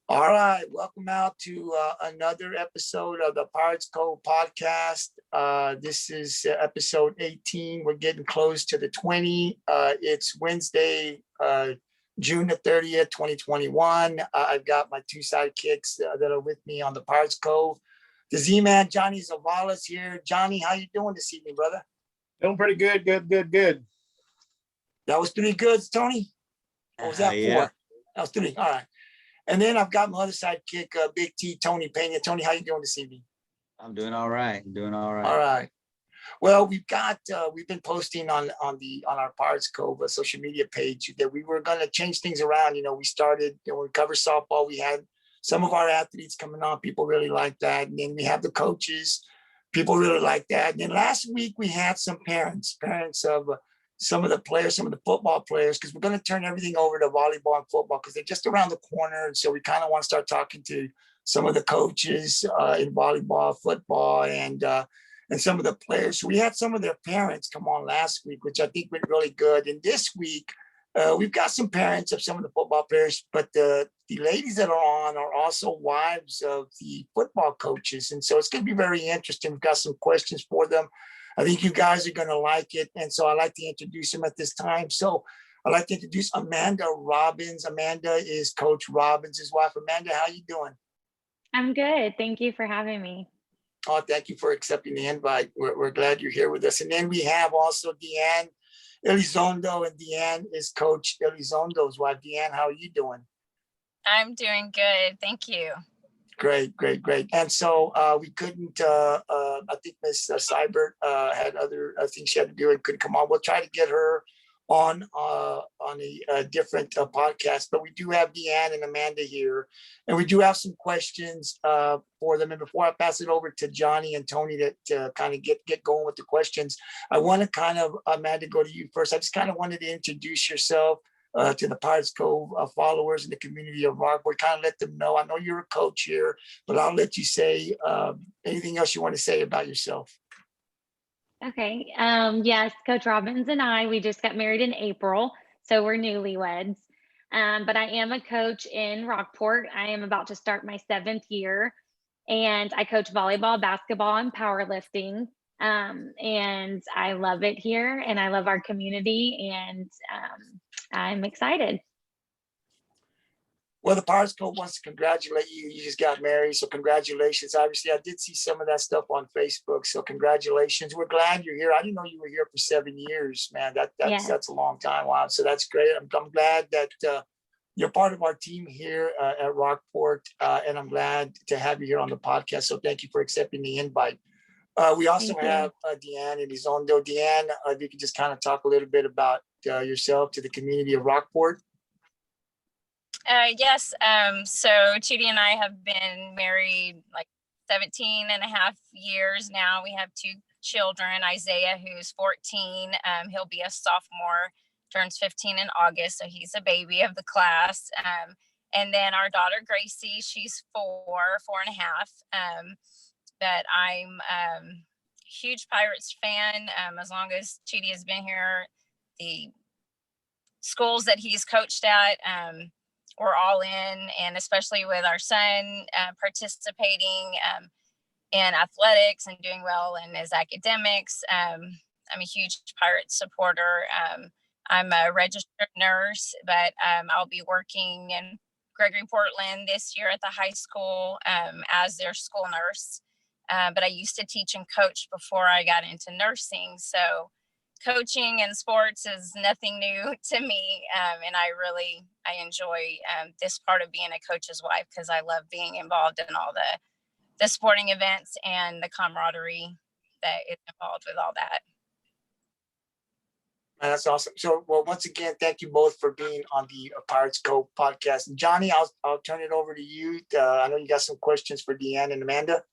All right, welcome out to another episode of the Pirates Cove podcast. This is episode 18. We're getting close to the 20. It's Wednesday, June the 30th, 2021. I've got my two sidekicks that are with me on the Pirates Cove. The Z-Man, Johnny Zavala's here. Johnny, how you doing this evening, brother? Doing pretty good, good. That was 3 goods, Tony? Or was that 4? Yeah. That was 3. All right. And then I've got my other sidekick, Big T, Tony Pena. Tony, how you doing this evening? I'm doing all right. All right. Well, we've been posting on our Pirates Cove social media page that we were going to change things around. We started, we cover softball. We had some of our athletes coming on. People really like that. And then we have the coaches. People really like that. And then last week we had some parents of some of the players, some of the football players, because we're going to turn everything over to volleyball and football because they're just around the corner. And so we kind of want to start talking to some of the coaches in volleyball, football, and some of the players. So we had some of their parents come on last week, which I think went really good. And this week, we've got some parents of some of the football players, but the ladies that are on are also wives of the football coaches. And so it's going to be very interesting. We've got some questions for them. I think you guys are going to like it. And so I'd like to introduce them at this time. So I'd like to introduce Amanda Robbins. Amanda is Coach Robbins' wife. Amanda, how you doing? I'm good. Thank you for having me. Oh, thank you for accepting the invite. We're glad you're here with us. And then we have also DeeAnn Elizondo, and DeeAnn is Coach Elizondo's wife. DeeAnn, how are you doing? I'm doing good. Thank you. Great. And so we couldn't, I think Ms. Seibert had other things she had to do and couldn't come on. We'll try to get her on a different podcast, but we do have DeeAnn and Amanda here, and we do have some questions for them. And before I pass it over to Johnny and Tony to kind of get going with the questions, I want to kind of, Amanda, go to you first. I just kind of wanted to introduce yourself to the Pirates Cove followers in the community of Rockport, kind of let them know. I know you're a coach here, but I'll let you say anything else you want to say about yourself. Okay. Yes, Coach Robbins and we just got married in April, so we're newlyweds. But I am a coach in Rockport. I am about to start my 7th year, and I coach volleyball, basketball, and powerlifting. And I love it here, and I love our community, and I'm excited. Well, the Pirates Cove wants to congratulate you. You just got married, so congratulations. Obviously, I did see some of that stuff on Facebook, so congratulations. We're glad you're here. I didn't know you were here for 7 years, man. That's a long time. Wow, so that's great. I'm glad that you're part of our team here at Rockport, and I'm glad to have you here on the podcast. So thank you for accepting the invite. We also have DeeAnn Elizondo. DeeAnn, if you could just kind of talk a little bit about yourself to the community of Rockport. Yes. So Chidi and I have been married like 17 and a half years now. We have 2 children, Isaiah, who's 14. He'll be a sophomore, turns 15 in August. So he's a baby of the class. And then our daughter, Gracie, she's 4.5. That I'm a huge Pirates fan. As long as Chidi has been here, the schools that he's coached at, we're all in, and especially with our son participating in athletics and doing well in his academics. I'm a huge Pirates supporter. I'm a registered nurse, but I'll be working in Gregory Portland this year at the high school as their school nurse. But I used to teach and coach before I got into nursing. So coaching and sports is nothing new to me. And I enjoy this part of being a coach's wife because I love being involved in all the sporting events and the camaraderie that is involved with all that. That's awesome. So, well, once again, thank you both for being on the Pirates Cove podcast. And Johnny, I'll turn it over to you. I know you got some questions for DeeAnn and Amanda.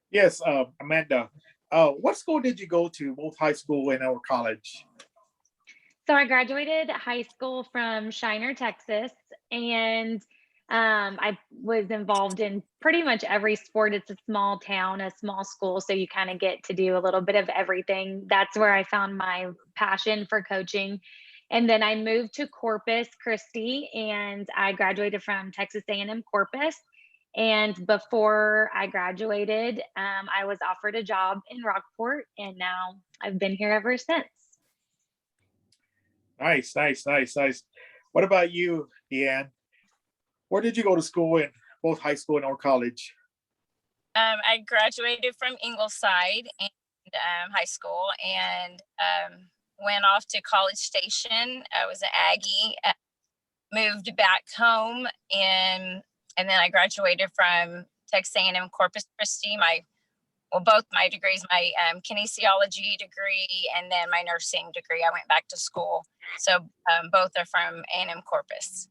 Yes, Amanda. What school did you go to, both high school and or college? So I graduated high school from Shiner, Texas, and I was involved in pretty much every sport. It's a small town, a small school, so you kind of get to do a little bit of everything. That's where I found my passion for coaching. And then I moved to Corpus Christi, and I graduated from Texas A&M Corpus. And before I graduated, I was offered a job in Rockport, and now I've been here ever since. Nice. What about you, DeeAnn? Where did you go to school in both high school and or college? I graduated from Ingleside and high school, and went off to College Station. I was an Aggie. Moved back home, and then I graduated from Texas A&M Corpus Christi. Both my degrees, my kinesiology degree and then my nursing degree. I went back to school, so both are from A&M Corpus.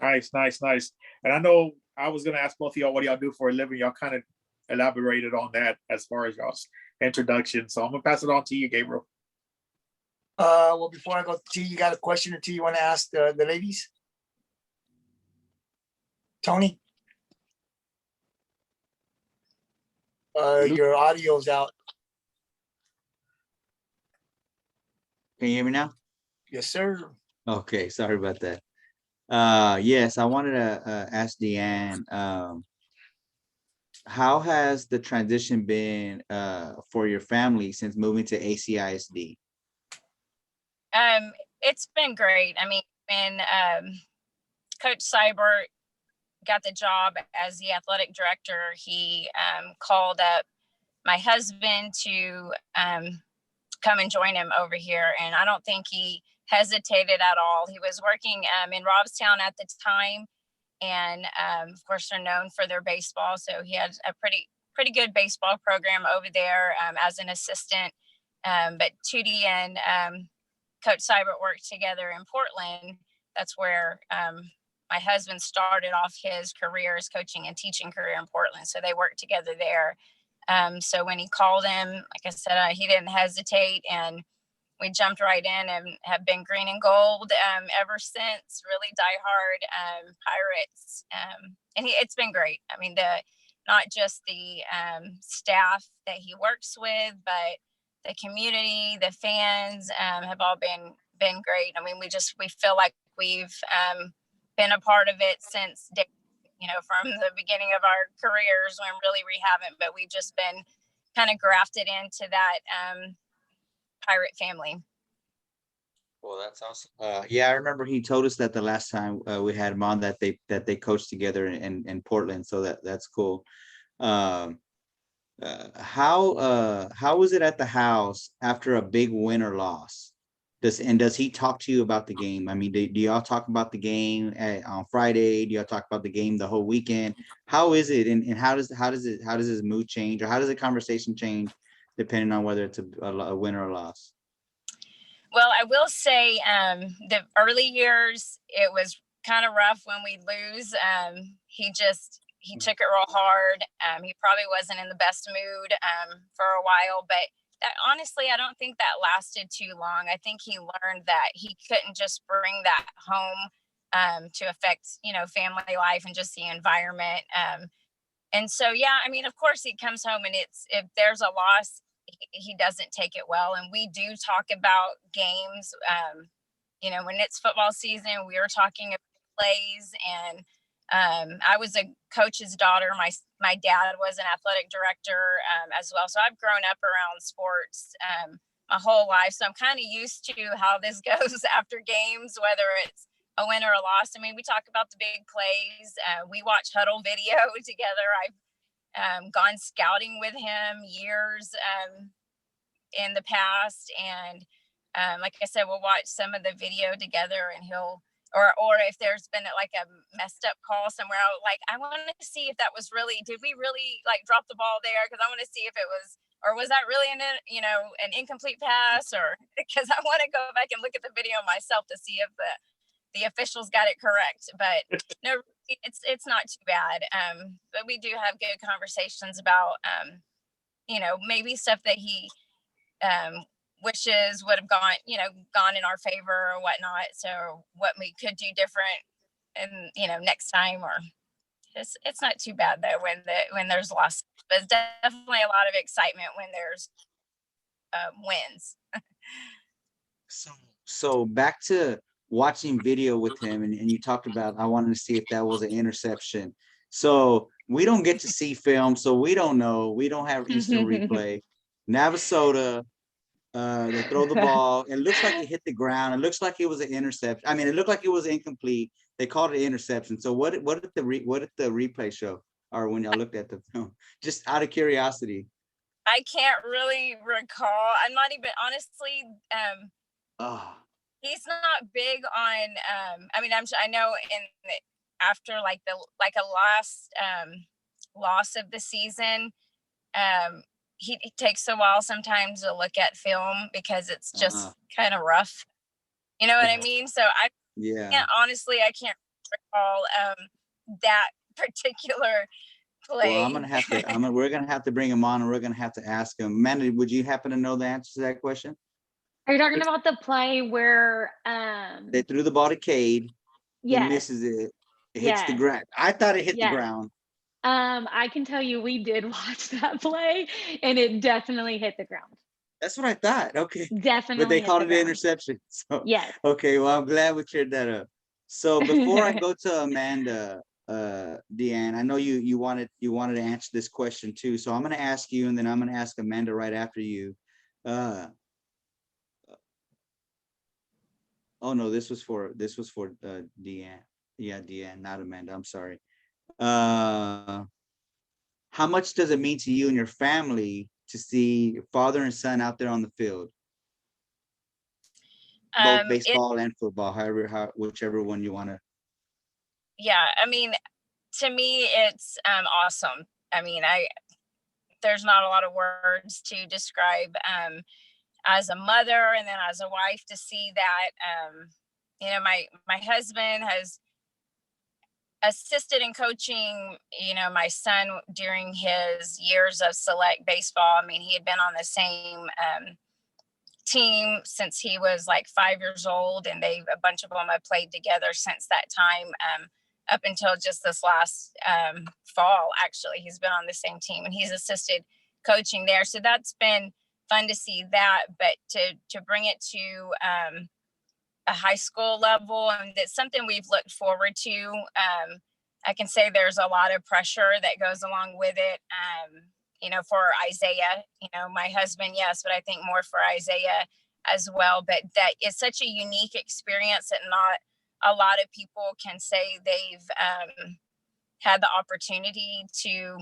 Nice. And I know I was gonna ask both of y'all what y'all do for a living. Y'all kind of elaborated on that as far as y'all's introduction. So I'm gonna pass it on to you, Gabriel. Well, before I go to you, got a question or two you want to ask the ladies? Tony? Your audio's out. Can you hear me now? Yes, sir. Okay, sorry about that. Yes, I wanted to ask DeeAnn, how has the transition been for your family since moving to ACISD? It's been great. I mean, when Coach Seibert got the job as the athletic director, he called up my husband to come and join him over here. And I don't think he hesitated at all. He was working in Robstown at the time. And of course, they're known for their baseball. So he had a pretty good baseball program over there as an assistant. But Tootie and Coach Seibert worked together in Portland. That's where my husband started off his career, his coaching and teaching career in Portland. So they worked together there. So when he called him, like I said, he didn't hesitate, and we jumped right in and have been green and gold ever since. Really diehard Pirates, and it's been great. I mean, not just the staff that he works with, but the community, the fans have all been great. I mean, we feel like we've been a part of it since day, from the beginning of our careers, when really we haven't, but we've just been kind of grafted into that Pirate family. Well, that's awesome. Yeah, I remember he told us that the last time we had him on that they coached together in Portland. So that's cool. How was it at the house after a big win or loss? Does he talk to you about the game? I mean, do y'all talk about the game on Friday? Do y'all talk about the game the whole weekend? How is it, and how does his mood change, or how does the conversation change depending on whether it's a win or a loss? Well, I will say the early years, it was kind of rough when we lose. He took it real hard. He probably wasn't in the best mood for a while, but that, honestly, I don't think that lasted too long. I think he learned that he couldn't just bring that home to affect, family life and just the environment. And so, yeah, I mean, of course he comes home and if there's a loss, he doesn't take it well. And we do talk about games. When it's football season, we are talking about plays, and I was a coach's daughter. My dad was an athletic director as well. So I've grown up around sports my whole life. So I'm kind of used to how this goes after games, whether it's a win or a loss. I mean, we talk about the big plays. We watch huddle video together. I've gone scouting with him years in the past. And like I said, we'll watch some of the video together, and he'll, or if there's been like a messed up call somewhere, I want to see if that was really, did we really drop the ball there? Because I want to see if it was, or was that really an incomplete pass, or because I want to go back and look at the video myself to see if the officials got it correct. But no, it's not too bad. But we do have good conversations about, maybe stuff that he wishes would have gone in our favor or whatnot. So what we could do different, and next time, or it's not too bad though when there's loss. But it's definitely a lot of excitement when there's wins. So back to watching video with him, and you talked about, I wanted to see if that was an interception. So we don't get to see film, so we don't know. We don't have instant replay. Navasota, they throw the ball. It looks like it hit the ground. It looks like it was an interception. I mean, it looked like it was incomplete. They called it interception. So what did the replay show? Or when y'all looked at the film, just out of curiosity. I can't really recall. I'm not even honestly. Oh, He's not big on. I mean, I know after like a last loss of the season, it takes a while sometimes to look at film because it's just kind of rough. You know what I mean? So I can't recall that particular play. Well, we're gonna have to bring him on, and we're gonna have to ask him. Amanda, would you happen to know the answer to that question? Are you talking about the play where They threw the ball to Cade. yes. He misses it. It hits the ground. I thought it hit the ground. I can tell you we did watch that play, and it definitely hit the ground. That's what I thought. Okay. Definitely. But they called it an interception. So yes. Okay, well, I'm glad we cleared that up. So before I go to Amanda, DeeAnn, I know you wanted to answer this question too. So I'm gonna ask you, and then I'm gonna ask Amanda right after you. Oh no, this was for DeeAnn. Yeah, DeeAnn, not Amanda. I'm sorry. How much does it mean to you and your family to see father and son out there on the field? Both baseball and football, whichever one you want to. Yeah, I mean, to me, it's awesome. I mean, there's not a lot of words to describe as a mother and then as a wife to see that. My husband has assisted in coaching, my son during his years of select baseball. I mean, he had been on the same team since he was like 5 years old, and a bunch of them have played together since that time, up until just this last fall. Actually, he's been on the same team, and he's assisted coaching there. So that's been fun to see that, but to bring it to a high school level, and it's something we've looked forward to. I can say there's a lot of pressure that goes along with it. For Isaiah, my husband, yes, but I think more for Isaiah as well. But that is such a unique experience that not a lot of people can say they've had the opportunity to,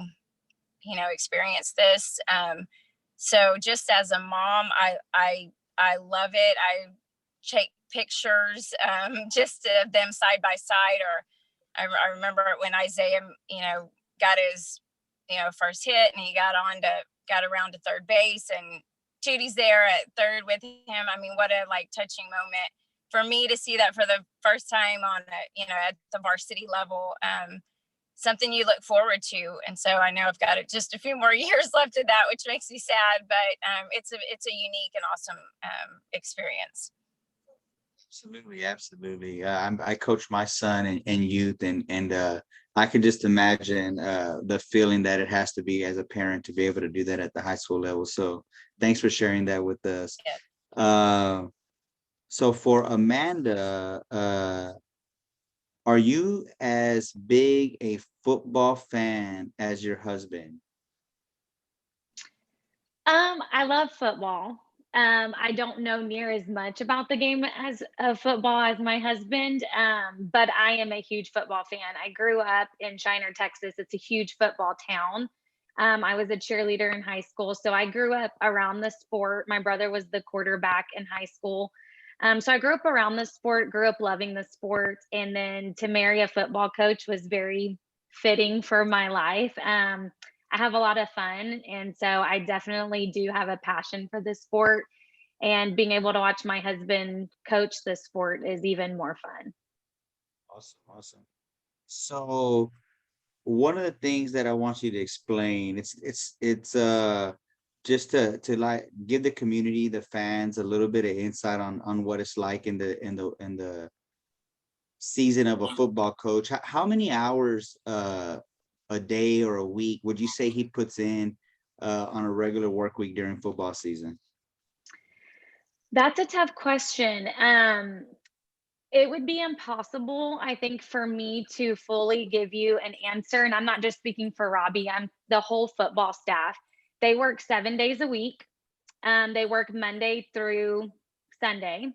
experience this. So just as a mom, I love it. I take pictures just of them side by side. Or I remember when Isaiah, got his first hit, and he got around to third base, and Tootie's there at third with him. I mean, what a touching moment for me to see that for the first time on at the varsity level. Something you look forward to. And so I know I've got just a few more years left of that, which makes me sad, but it's a unique and awesome experience. Absolutely. I coach my son in youth, and I can just imagine the feeling that it has to be as a parent to be able to do that at the high school level. So thanks for sharing that with us. Yeah. So for Amanda, are you as big a football fan as your husband? I love football. I don't know near as much about the game of football as my husband, but I am a huge football fan. I grew up in Shiner, Texas. It's a huge football town. I was a cheerleader in high school, so I grew up around the sport. My brother was the quarterback in high school. So I grew up around the sport, grew up loving the sport, and then to marry a football coach was very fitting for my life. I have a lot of fun, and so I definitely do have a passion for this sport, and being able to watch my husband coach this sport is even more fun. Awesome. So one of the things that I want you to explain, it's just to give the community, the fans, a little bit of insight on what it's like in the season of a football coach. How many hours a day or a week would you say he puts in on a regular work week during football season? That's a tough question. It would be impossible, I think, for me to fully give you an answer. And I'm not just speaking for Robbie, I'm the whole football staff. They work 7 days a week. They work Monday through Sunday.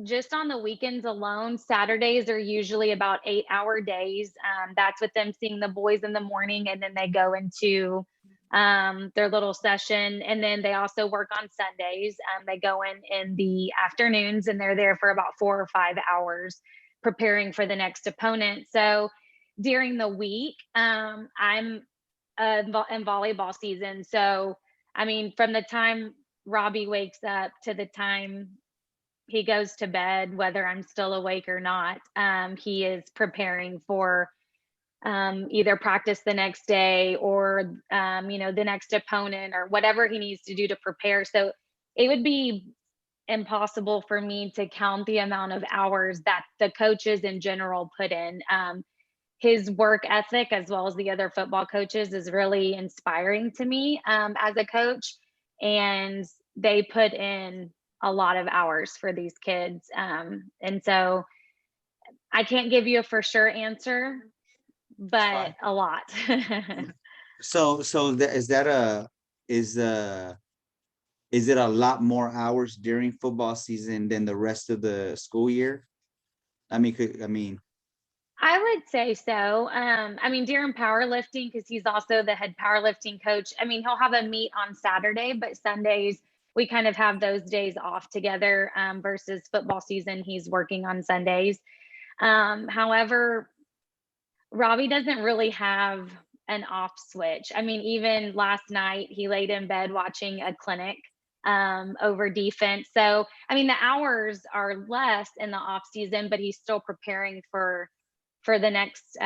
Just on the weekends alone, Saturdays are usually about 8-hour days. That's with them seeing the boys in the morning, and then they go into their little session. And then they also work on Sundays. They go in the afternoons, and they're there for about 4 or 5 hours preparing for the next opponent. So during the week, I'm in volleyball season. So, I mean, from the time Robbie wakes up to the time he goes to bed, whether I'm still awake or not, he is preparing for either practice the next day or the next opponent or whatever he needs to do to prepare. So it would be impossible for me to count the amount of hours that the coaches in general put in. His work ethic, as well as the other football coaches, is really inspiring to me as a coach, and they put in a lot of hours for these kids. And so I can't give you a for sure answer, but a lot. So is it a lot more hours during football season than the rest of the school year? I mean, I would say so. I mean, during powerlifting, because he's also the head powerlifting coach, I mean, he'll have a meet on Saturday, but Sundays, we kind of have those days off together versus football season. He's working on Sundays. However, Robbie doesn't really have an off switch. I mean, even last night, he laid in bed watching a clinic over defense. So, I mean, the hours are less in the off season, but he's still preparing for the next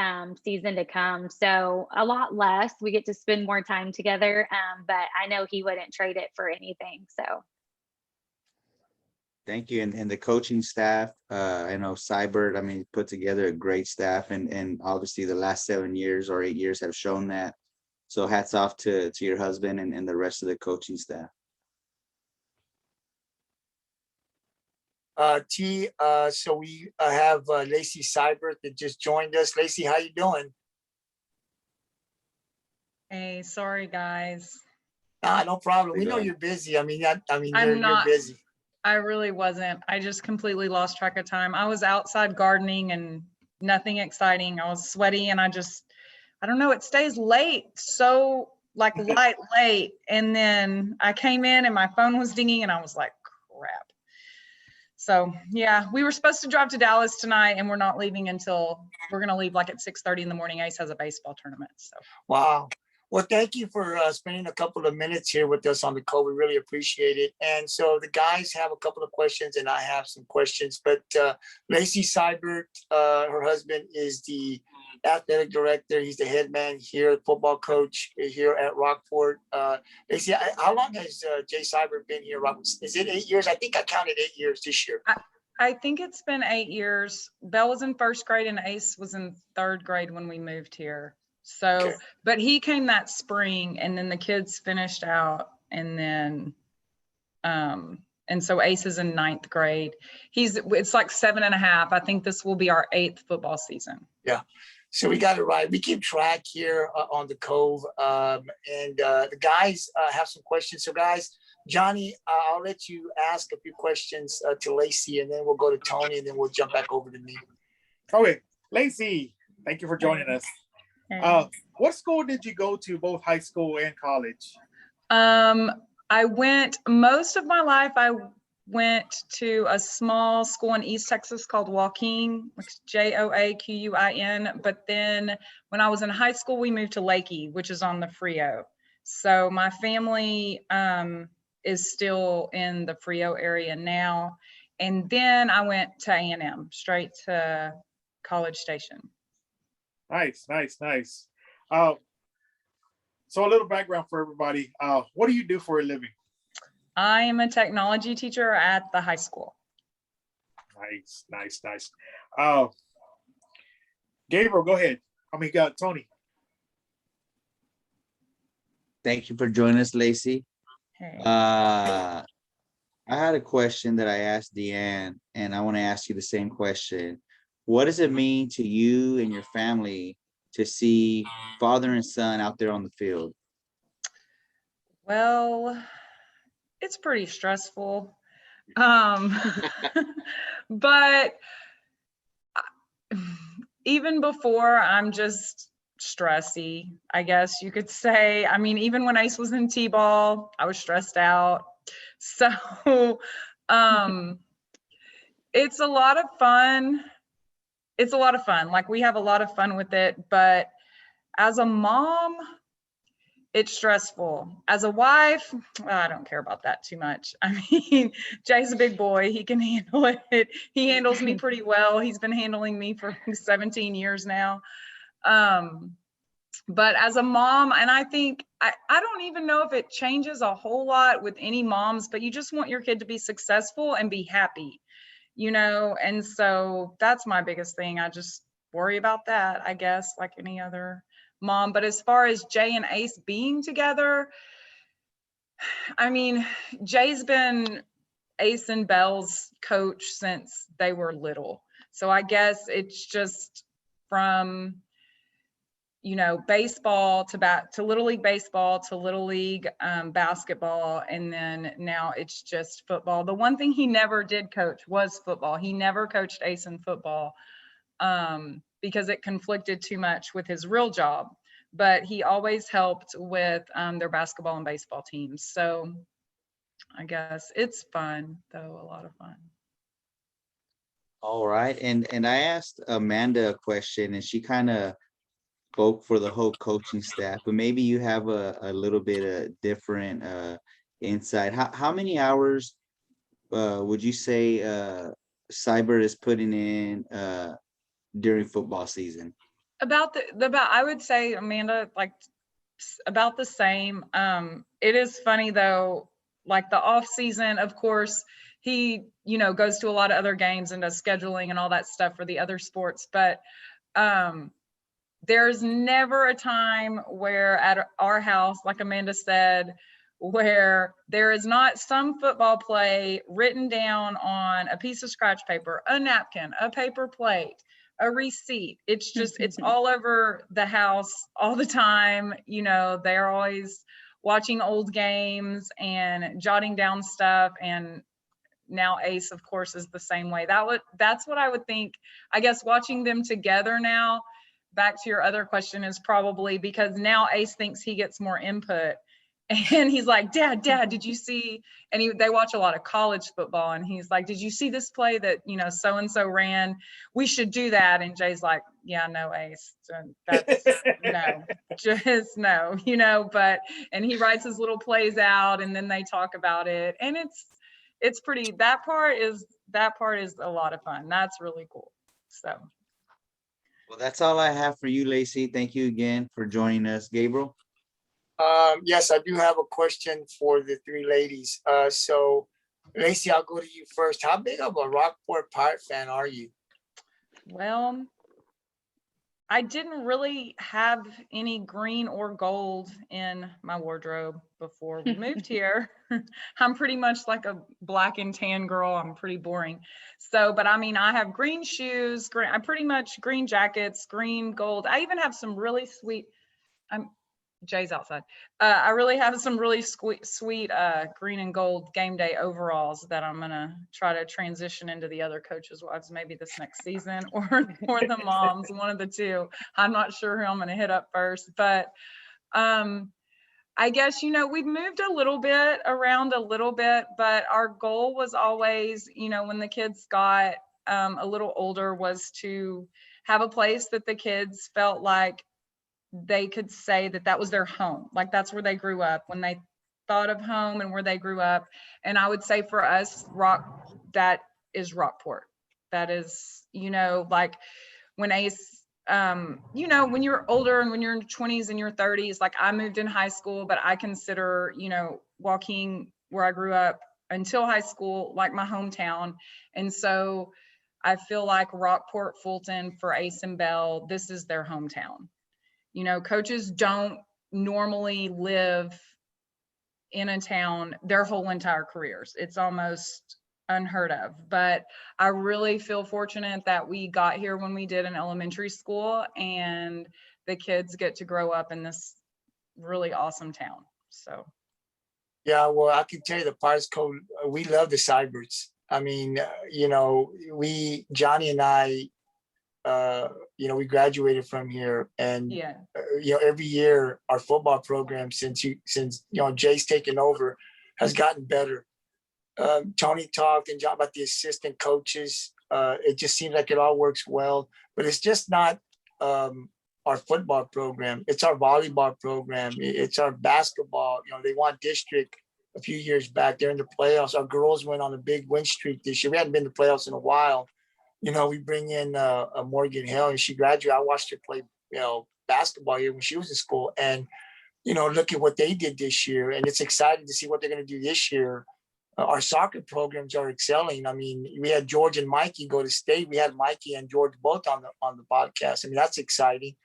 season to come. So a lot less. We get to spend more time together, but I know he wouldn't trade it for anything. So. thank you. And the coaching staff, I know Seibert, I mean, put together a great staff, and obviously the last 7 years or 8 years have shown that. So hats off to your husband and the rest of the coaching staff. T, so we have Lacy Seibert that just joined us. Lacy, how you doing? Hey, sorry guys. No problem. Hey, We know bud. you're busy. I mean, I'm you're not- busy. I really wasn't. I just completely lost track of time. I was outside gardening and nothing exciting. I was sweaty and I don't know, it stays late. So like late. And then I came in and my phone was dinging and I was like, crap. So yeah, we were supposed to drive to Dallas tonight and we're not leaving until, we're going to leave like at 6:30 in the morning. Ace has a baseball tournament. So. Wow. Well, thank you for spending a couple of minutes here with us on the call. We really appreciate it. And so the guys have a couple of questions and I have some questions, but Lacy Seibert, her husband, is the athletic director. He's the head man here, football coach here at Rockport. Lacy, how long has Jay Seibert been here? Is it 8 years? I think I counted 8 years this year. I think it's been 8 years. Belle was in first grade and Ace was in third grade when we moved here. So, Okay. but he came that spring and then the kids finished out and then, and so Ace is in ninth grade. It's like 7.5. I think this will be our 8th football season. Yeah. So we got it right. We keep track here on the Cove, and the guys have some questions. So guys, Johnny, I'll let you ask a few questions to Lacy, and then we'll go to Tony, and then we'll jump back over to me. Okay, Lacy, thank you for joining us. What school did you go to, both high school and college? Most of my life, I went to a small school in East Texas called Joaquin, which is Joaquin. But then when I was in high school, we moved to Lakey, which is on the Frio. So my family is still in the Frio area now. And then I went to A&M, straight to College Station. Nice. So a little background for everybody. What do you do for a living? I am a technology teacher at the high school. Nice. Gabriel, go ahead. Tony. Thank you for joining us, Lacy. Hey. I had a question that I asked DeeAnn, and I want to ask you the same question. What does it mean to you and your family to see father and son out there on the field? Well, it's pretty stressful. Um, but even before, I'm just stressy, I guess you could say. I mean, even when Ace was in T-ball, I was stressed out. So, it's a lot of fun. It's a lot of fun. Like, we have a lot of fun with it, but as a mom, it's stressful. As a wife, I don't care about that too much. I mean, Jay's a big boy. He can handle it. He handles me pretty well. He's been handling me for 17 years now. But as a mom, and I think, I don't even know if it changes a whole lot with any moms, but you just want your kid to be successful and be happy, you know? And so that's my biggest thing. I just worry about that, I guess, like any other mom. But as far as Jay and Ace being together, I mean, Jay's been Ace and Belle's coach since they were little. So I guess it's just from, you know, baseball to Little League baseball to Little League basketball, and then now it's just football. The one thing he never did coach was football. He never coached Ace in football because it conflicted too much with his real job. But he always helped with their basketball and baseball teams. So I guess it's fun, though, a lot of fun. All right. And I asked Amanda a question, and she kind of spoke for the whole coaching staff, but maybe you have a little bit of different insight. How many hours would you say Seibert is putting in during football season? About I would say, Amanda, like about the same. It is funny though, like the off season, of course, he, you know, goes to a lot of other games and does scheduling and all that stuff for the other sports, but there's never a time where at our house, like Amanda said, where there is not some football play written down on a piece of scratch paper, a napkin, a paper plate, a receipt. It's just, it's all over the house all the time. You know, they're always watching old games and jotting down stuff. And now Ace, of course, is the same way. That's what I would think. I guess watching them together now, back to your other question, is probably because now Ace thinks he gets more input. And he's like, Dad, did you see? And they watch a lot of college football. And he's like, did you see this play that, you know, so-and-so ran? We should do that. And Jay's like, yeah, no, Ace. That's no, just no, you know, and he writes his little plays out and then they talk about it. And it's pretty, that part is a lot of fun. That's really cool. So. Well, that's all I have for you, Lacy. Thank you again for joining us. Gabriel? Yes, I do have a question for the three ladies. So, Lacy, I'll go to you first. How big of a Rockport Pirate fan are you? Well, I didn't really have any green or gold in my wardrobe before we moved here. I'm pretty much like a black and tan girl. I'm pretty boring. So, but I mean, I have green shoes, I pretty much green jackets, green, gold. I even have some really sweet, Jay's outside. I really have some really sweet green and gold game day overalls that I'm gonna try to transition into the other coaches' wives maybe this next season, or the moms, one of the two. I'm not sure who I'm gonna hit up first, but I guess, you know, we've moved around a little bit, but our goal was always, you know, when the kids got a little older, was to have a place that the kids felt like they could say that was their home. Like that's where they grew up, when they thought of home and where they grew up. And I would say for us, that is Rockport. That is, you know, like when Ace, you know, when you're older and when you're in your 20s and your 30s, like I moved in high school, but I consider, you know, Joaquin, where I grew up until high school, like my hometown. And so I feel like Rockport-Fulton, for Ace and Belle, this is their hometown. You know, coaches don't normally live in a town their whole entire careers. It's almost unheard of, but I really feel fortunate that we got here when we did in elementary school, and the kids get to grow up in this really awesome town. So Yeah, well, I can tell you the Pirates Cove, we love the Seiberts. I mean, you know, Johnny and I, you know, we graduated from here, and yeah, you know, every year our football program, since you know Jay's taken over, has gotten better. Tony talked and John about the assistant coaches. It just seems like it all works well, but it's just not our football program. It's our volleyball program. It's our basketball. You know, they won district a few years back. They're in the playoffs. Our girls went on a big win streak this year. We hadn't been to playoffs in a while. You know, we bring in a Morgan Hill, and she graduated. I watched her play, you know, basketball here when she was in school, and you know, look at what they did this year, and it's exciting to see what they're going to do this year. Our soccer programs are excelling. I mean, we had George and Mikey go to state. We had Mikey and George both on the podcast. I mean, that's exciting.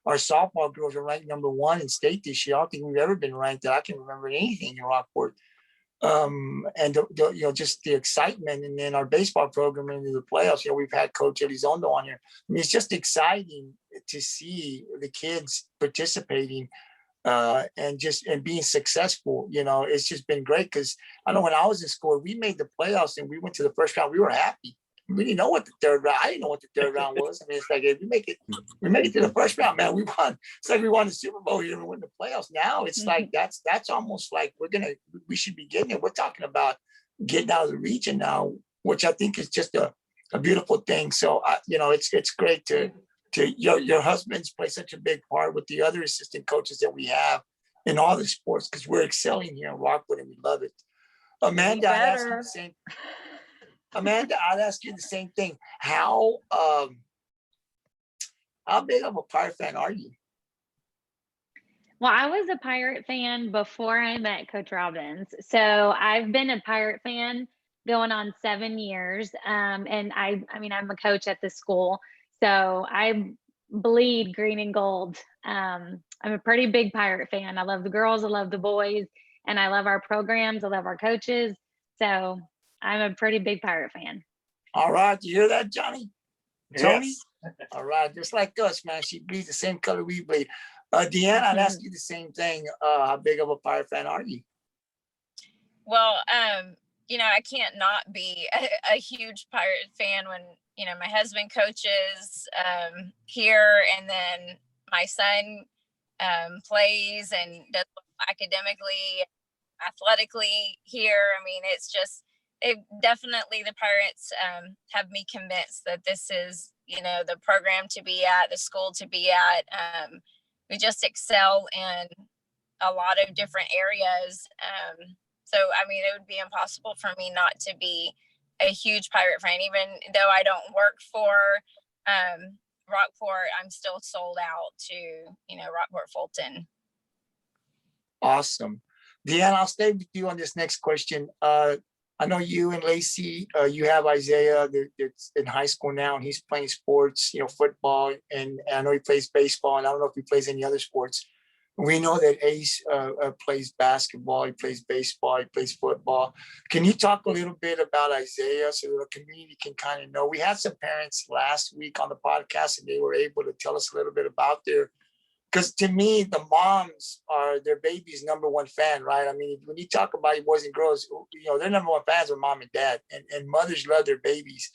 Our softball girls are ranked #1 in state this year. I don't think we've ever been ranked that I can remember anything in Rockport. And you know, just the excitement, and then our baseball program into the playoffs. You know, we've had Coach Elizondo on here. I mean, it's just exciting to see the kids participating and being successful. You know, it's just been great, because I know when I was in school, we made the playoffs and we went to the first round. We were happy. We didn't know what the third round. I didn't know what the third round was. I mean, it's like, if we make it to the first round, man, we won. It's like we won the Super Bowl here and we win the playoffs. Now it's like that's almost like we should be getting it. We're talking about getting out of the region now, which I think is just a beautiful thing. So you know, it's great to your husbands play such a big part with the other assistant coaches that we have in all the sports, because we're excelling here in Rockwood and we love it. Amanda, I'd ask you the same thing. How big of a Pirate fan are you? Well, I was a Pirate fan before I met Coach Robbins. So I've been a Pirate fan going on 7 years. And I mean, I'm a coach at the school, so I bleed green and gold. I'm a pretty big Pirate fan. I love the girls, I love the boys, and I love our programs. I love our coaches. So I'm a pretty big Pirate fan. All right, you hear that, Johnny? Tony? Yes. All right, just like us, man. She bleeds the same color we bleed. DeeAnn, I'd ask you the same thing. How big of a Pirate fan are you? Well, you know, I can't not be a huge Pirate fan when, you know, my husband coaches here, and then my son plays and does academically, athletically here. I mean, it's just, definitely the Pirates have me convinced that this is, you know, the program to be at, the school to be at. We just excel in a lot of different areas. So, I mean, it would be impossible for me not to be a huge Pirate fan. Even though I don't work for Rockport, I'm still sold out to, you know, Rockport-Fulton. Awesome. DeeAnn, I'll stay with you on this next question. I know you and Lacy, you have Isaiah that's in high school now, and he's playing sports, you know, football, and I know he plays baseball, and I don't know if he plays any other sports. We know that Ace plays basketball, he plays baseball, he plays football. Can you talk a little bit about Isaiah so the community can kind of know? We had some parents last week on the podcast, and they were able to tell us a little bit about because to me, the moms are their baby's #1 fan, right? I mean, when you talk about boys and girls, you know, their #1 fans are mom and dad, and mothers love their babies.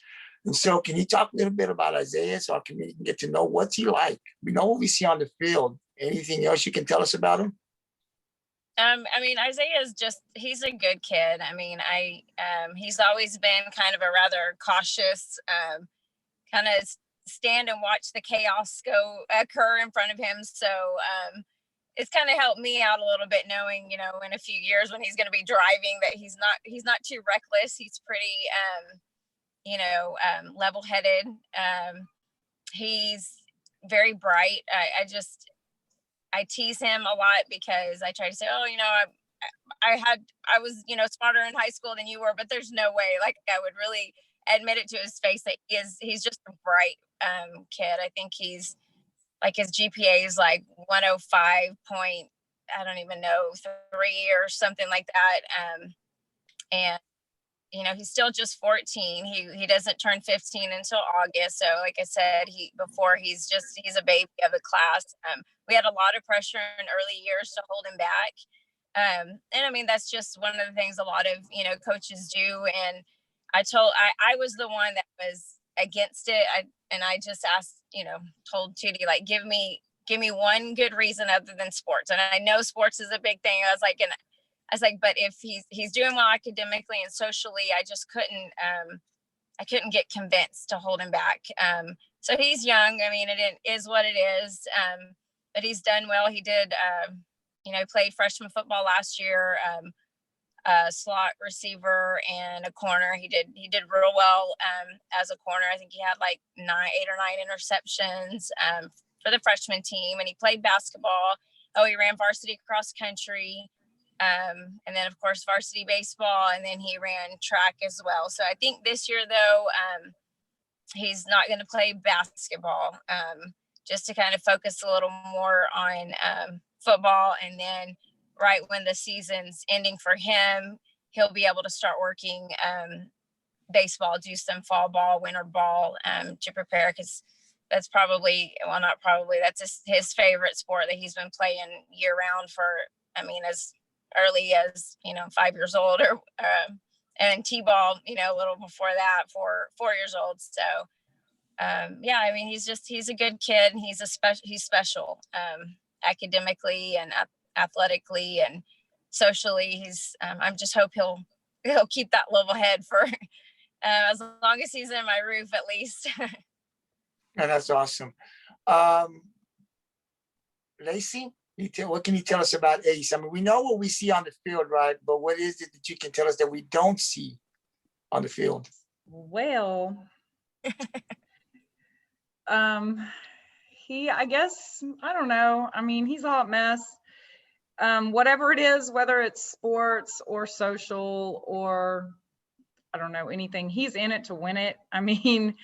And so can you talk a little bit about Isaiah so our community can get to know what's he like? We know what we see on the field. Anything else you can tell us about him? I mean, Isaiah is he's a good kid. I mean, he's always been kind of a rather cautious, kind of stand and watch the chaos occur in front of him. So it's kind of helped me out a little bit, knowing, you know, in a few years when he's going to be driving, that he's not too reckless. He's pretty, you know, level-headed. He's very bright. I tease him a lot because I try to say, oh, you know, I was, you know, smarter in high school than you were, but there's no way. Like, I would really admit it to his face that he's just a bright kid. I think he's like, his GPA is like 105.8 I don't even know, 3 or something like that. And he's still just 14. He doesn't turn 15 until August. So like I said, he's a baby of the class. We had a lot of pressure in early years to hold him back. And I mean, that's just one of the things a lot of, coaches do. And I was the one that was against it. I just asked, told Judy, like, give me one good reason other than sports. And I know sports is a big thing. I was like, but if he's doing well academically and socially, I just I couldn't get convinced to hold him back. So he's young. I mean, it is what it is. But he's done well. He did, played freshman football last year, slot receiver and a corner. He did real well as a corner. I think he had like 8 or 9 interceptions for the freshman team, and he played basketball. Oh, he ran varsity cross country. And then of course varsity baseball, and then he ran track as well. So I think this year though, he's not going to play basketball, just to kind of focus a little more on football. And then right when the season's ending for him, he'll be able to start working baseball, do some fall ball, winter ball to prepare, because that's that's his favorite sport that he's been playing year round for, as early as 5 years old, or and t-ball a little before that, for 4 years old. So he's a good kid, and he's special academically and athletically and socially. I just hope he'll keep that level head for as long as he's in my roof, at least. And that's awesome. Lacy, what can you tell us about Ace? I mean, we know what we see on the field, right? But what is it that you can tell us that we don't see on the field? Well, I guess, I don't know. I mean, he's a hot mess. Whatever it is, whether it's sports or social or, I don't know, anything, he's in it to win it. I mean,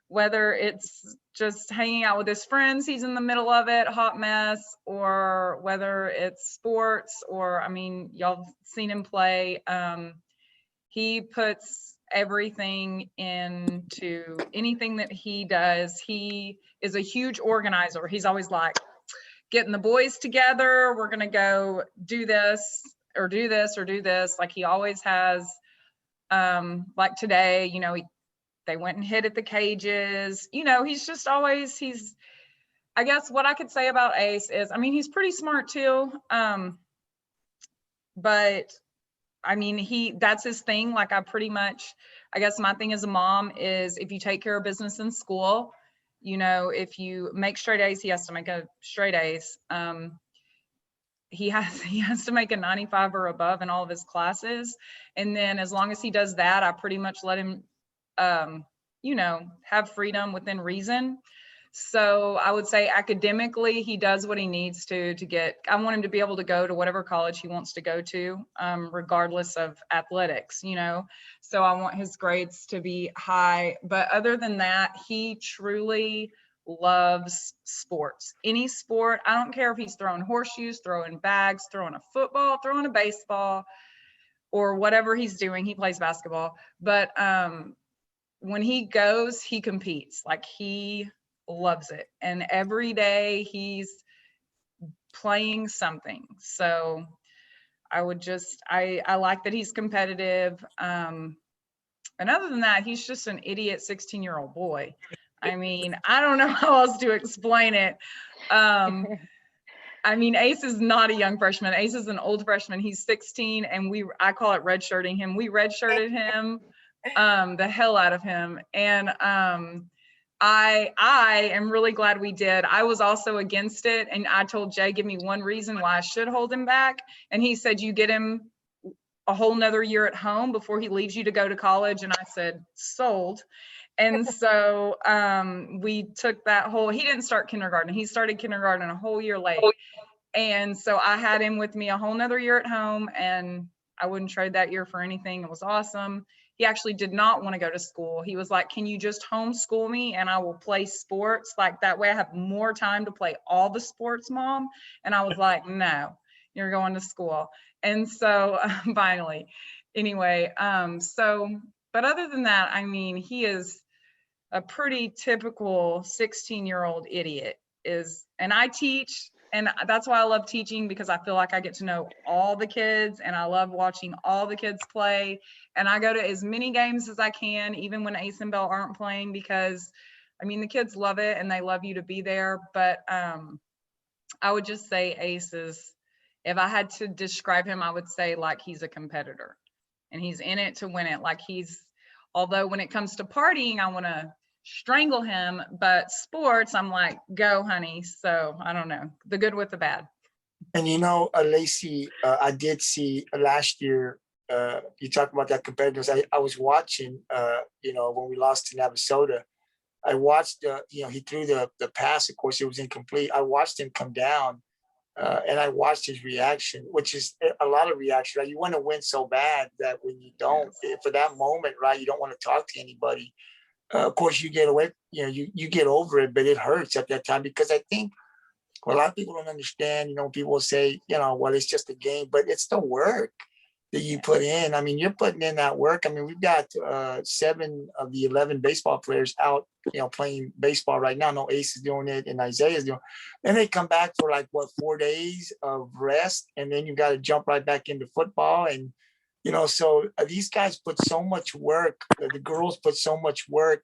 whether it's just hanging out with his friends, he's in the middle of it, hot mess, or whether it's sports, or, I mean, y'all seen him play. He puts everything into anything that he does. He is a huge organizer. He's always like, getting the boys together, we're gonna go do this or do this or do this. Like, he always has, like today, they went and hid at the cages. He's just always, I guess what I could say about Ace is, I mean, he's pretty smart too. But I mean, that's his thing. Like, I guess my thing as a mom is, if you take care of business in school, if you make straight A's, he has to make a straight A's. He has to make a 95 or above in all of his classes. And then as long as he does that, I pretty much let him, have freedom within reason. So I would say academically, he does what he needs to get. I want him to be able to go to whatever college he wants to go to, regardless of athletics, So I want his grades to be high. But other than that, he truly loves sports. Any sport. I don't care if he's throwing horseshoes, throwing bags, throwing a football, throwing a baseball, or whatever he's doing. He plays basketball. But when he goes, he competes. Like, he loves it, and every day he's playing something. So I like that he's competitive. And other than that, he's just an idiot 16-year-old boy. I mean, I don't know how else to explain it. I mean, Ace is not a young freshman. Ace is an old freshman. He's 16, and I call it redshirting him. We redshirted him, the hell out of him. And I am really glad we did. I was also against it, and I told Jay, give me one reason why I should hold him back. And he said, you get him a whole nother year at home before he leaves you to go to college. And I said, sold. And so we took he didn't start kindergarten. He started kindergarten a whole year late. And so I had him with me a whole nother year at home, and I wouldn't trade that year for anything. It was awesome. He actually did not want to go to school. He was like, can you just homeschool me and I will play sports? Like, that way I have more time to play all the sports, Mom. And I was like, no. you're going to school. And so finally, anyway, but other than that, I mean, he is a pretty typical 16-year-old idiot and I teach, and that's why I love teaching, because I feel like I get to know all the kids and I love watching all the kids play. And I go to as many games as I can, even when Ace and Bell aren't playing, because I mean, the kids love it and they love you to be there. But I would just say Ace is, if I had to describe him, I would say like he's a competitor and he's in it to win it. Like although when it comes to partying, I want to strangle him, but sports, I'm like, go honey. So I don't know, the good with the bad. And Lacy, I did see last year, you talk about that competitors. I was watching, when we lost to Navasota, I watched, he threw the pass. Of course, it was incomplete. I watched him come down, and I watched his reaction, which is a lot of reaction. Right? You want to win so bad that when you don't, for that moment, right, you don't want to talk to anybody. Of course, you get away. You get over it, but it hurts at that time, because I think a lot of people don't understand. People will say, well, it's just a game, but it's the work that you put in. I mean, you're putting in that work. I mean, we've got 7 of the 11 baseball players out, playing baseball right now. No, Ace is doing it and Isaiah is doing it. And they come back for 4 days of rest. And then you got to jump right back into football. And, so these guys put so much work. The girls put so much work.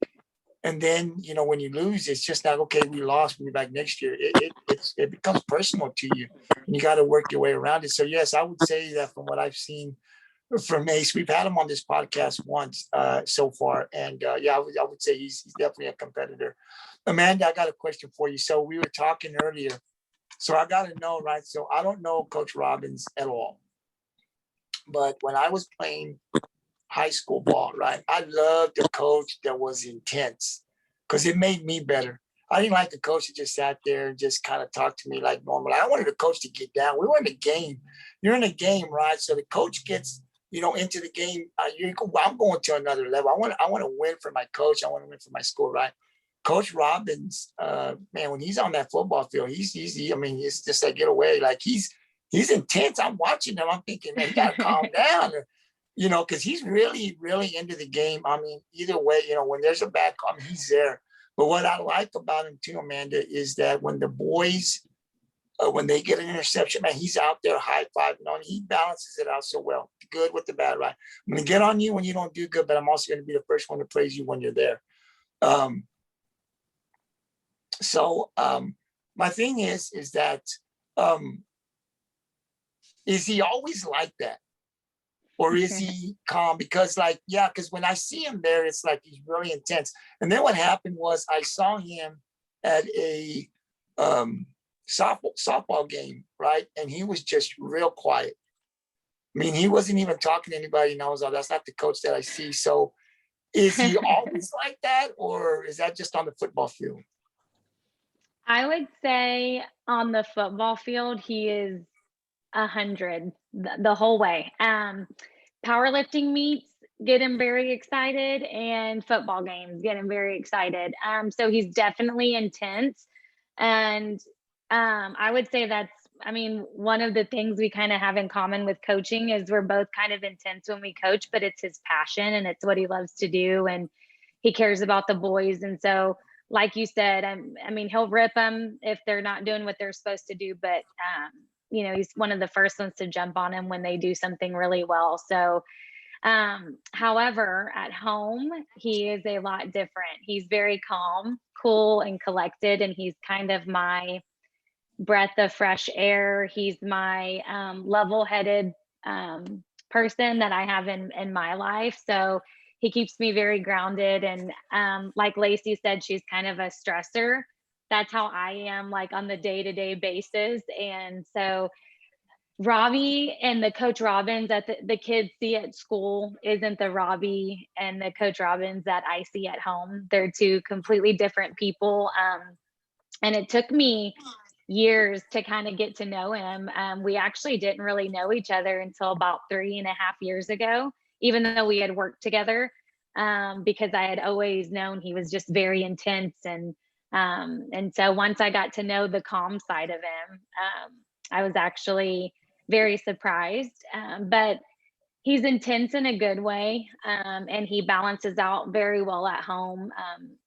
And then, when you lose, it's just not, okay, we lost, we'll be back next year. It becomes personal to you, and you got to work your way around it. So, yes, I would say that from what I've seen from Ace, we've had him on this podcast once so far. And I would say he's definitely a competitor. Amanda, I got a question for you. So we were talking earlier. So I got to know, right? So I don't know Coach Robbins at all. But when I was playing high school ball, right, I loved the coach that was intense, because it made me better. I didn't like the coach that just sat there and just kind of talked to me like normal. I wanted the coach to get down. We were in a game. You're in a game, right? So the coach gets, into the game. I'm going to another level. I want to win for my coach. I want to win for my school, right? Coach Robbins, man, when he's on that football field, he's it's just like, get away. Like he's intense. I'm watching him. I'm thinking, man, you got to calm down. Because he's really, really into the game. I mean, either way, when there's a bad call, he's there. But what I like about him too, Amanda, is that when the boys, when they get an interception, man, he's out there high-fiving and he balances it out so well. The good with the bad, right? I'm going to get on you when you don't do good, but I'm also going to be the first one to praise you when you're there. My thing is that, is he always like that? Or is he calm? Because because when I see him there, it's like he's really intense. And then what happened was I saw him at a softball game, right? And he was just real quiet. I mean, he wasn't even talking to anybody. And I was like, that's not the coach that I see. So is he always like that? Or is that just on the football field? I would say on the football field, he is 100 the whole way. Powerlifting meets get him very excited, and football games get him very excited. So he's definitely intense. And I would say that's, one of the things we kind of have in common with coaching is we're both kind of intense when we coach, but it's his passion and it's what he loves to do. And he cares about the boys. And so, like you said, he'll rip them if they're not doing what they're supposed to do. But, he's one of the first ones to jump on him when they do something really well. So, however, at home, he is a lot different. He's very calm, cool, and collected. And he's kind of my breath of fresh air. He's my level-headed person that I have in my life. So he keeps me very grounded. And like Lacy said, she's kind of a stressor. That's how I am, like on the day-to-day basis. And so Robbie and the Coach Robbins that the kids see at school isn't the Robbie and the Coach Robbins that I see at home. They're two completely different people. And it took me years to kind of get to know him. We actually didn't really know each other until about 3.5 years ago, even though we had worked together, because I had always known he was just very intense. And so once I got to know the calm side of him, I was actually very surprised. But he's intense in a good way, and he balances out very well at home.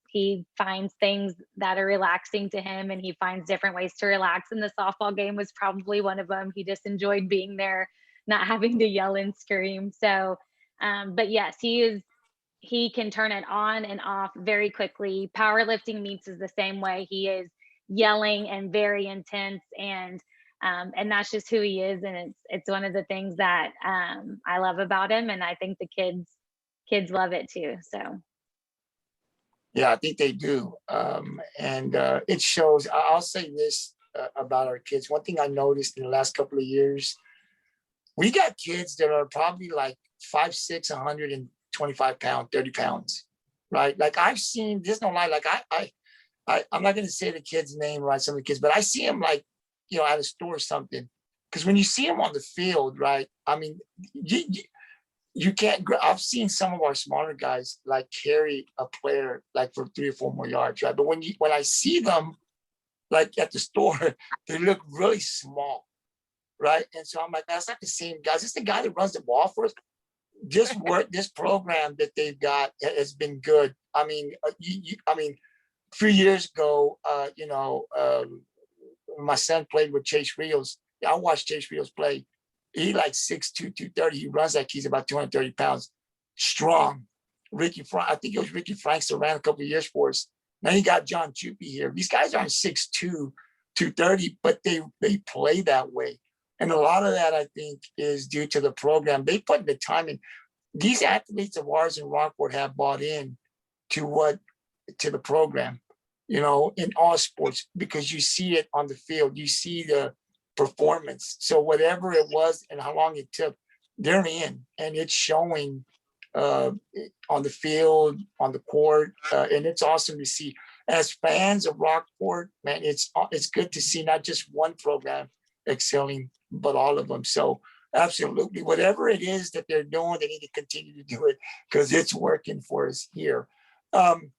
He finds things that are relaxing to him, and he finds different ways to relax. And the softball game was probably one of them. He just enjoyed being there, not having to yell and scream. So, but yes, he can turn it on and off very quickly. Powerlifting meets is the same way. He is yelling and very intense, and that's just who he is. And it's one of the things that I love about him, and I think the kids love it too. So. Yeah, I think they do. And it shows. I'll say this about our kids. One thing I noticed in the last couple of years, we got kids that are probably like 5'6", 125 pounds, 30 pounds, right? Like I've seen, there's no lie. Like I'm not going to say the kid's name, right? Some of the kids, but I see them like, you know, at a store or something. Because when you see them on the field, right? I mean, you can't. I've seen some of our smaller guys like carry a player like for 3 or 4 more yards, right? But when I see them like at the store, they look really small, right? And so I'm like, that's not the same guys. It's the guy that runs the ball for us. This program that they've got has been good. I mean, I mean, a few years ago, my son played with Chase Rios. I watched Chase Rios play. He like 6'2", 230. He runs like he's about 230 pounds. Strong. I think it was Ricky Franks that ran a couple of years for us. Now you got John Chupi here. These guys aren't 6'2", 230, but they play that way. And a lot of that, I think, is due to the program. They put the time in. These athletes of ours in Rockport have bought in to the program, you know, in all sports, because you see it on the field. You see the performance. So whatever it was and how long it took, they're in, and it's showing on the field, on the court, and it's awesome to see. As fans of Rockport, man, it's good to see not just one program excelling, but all of them. So absolutely, whatever it is that they're doing, they need to continue to do it because it's working for us here. DeeAnn,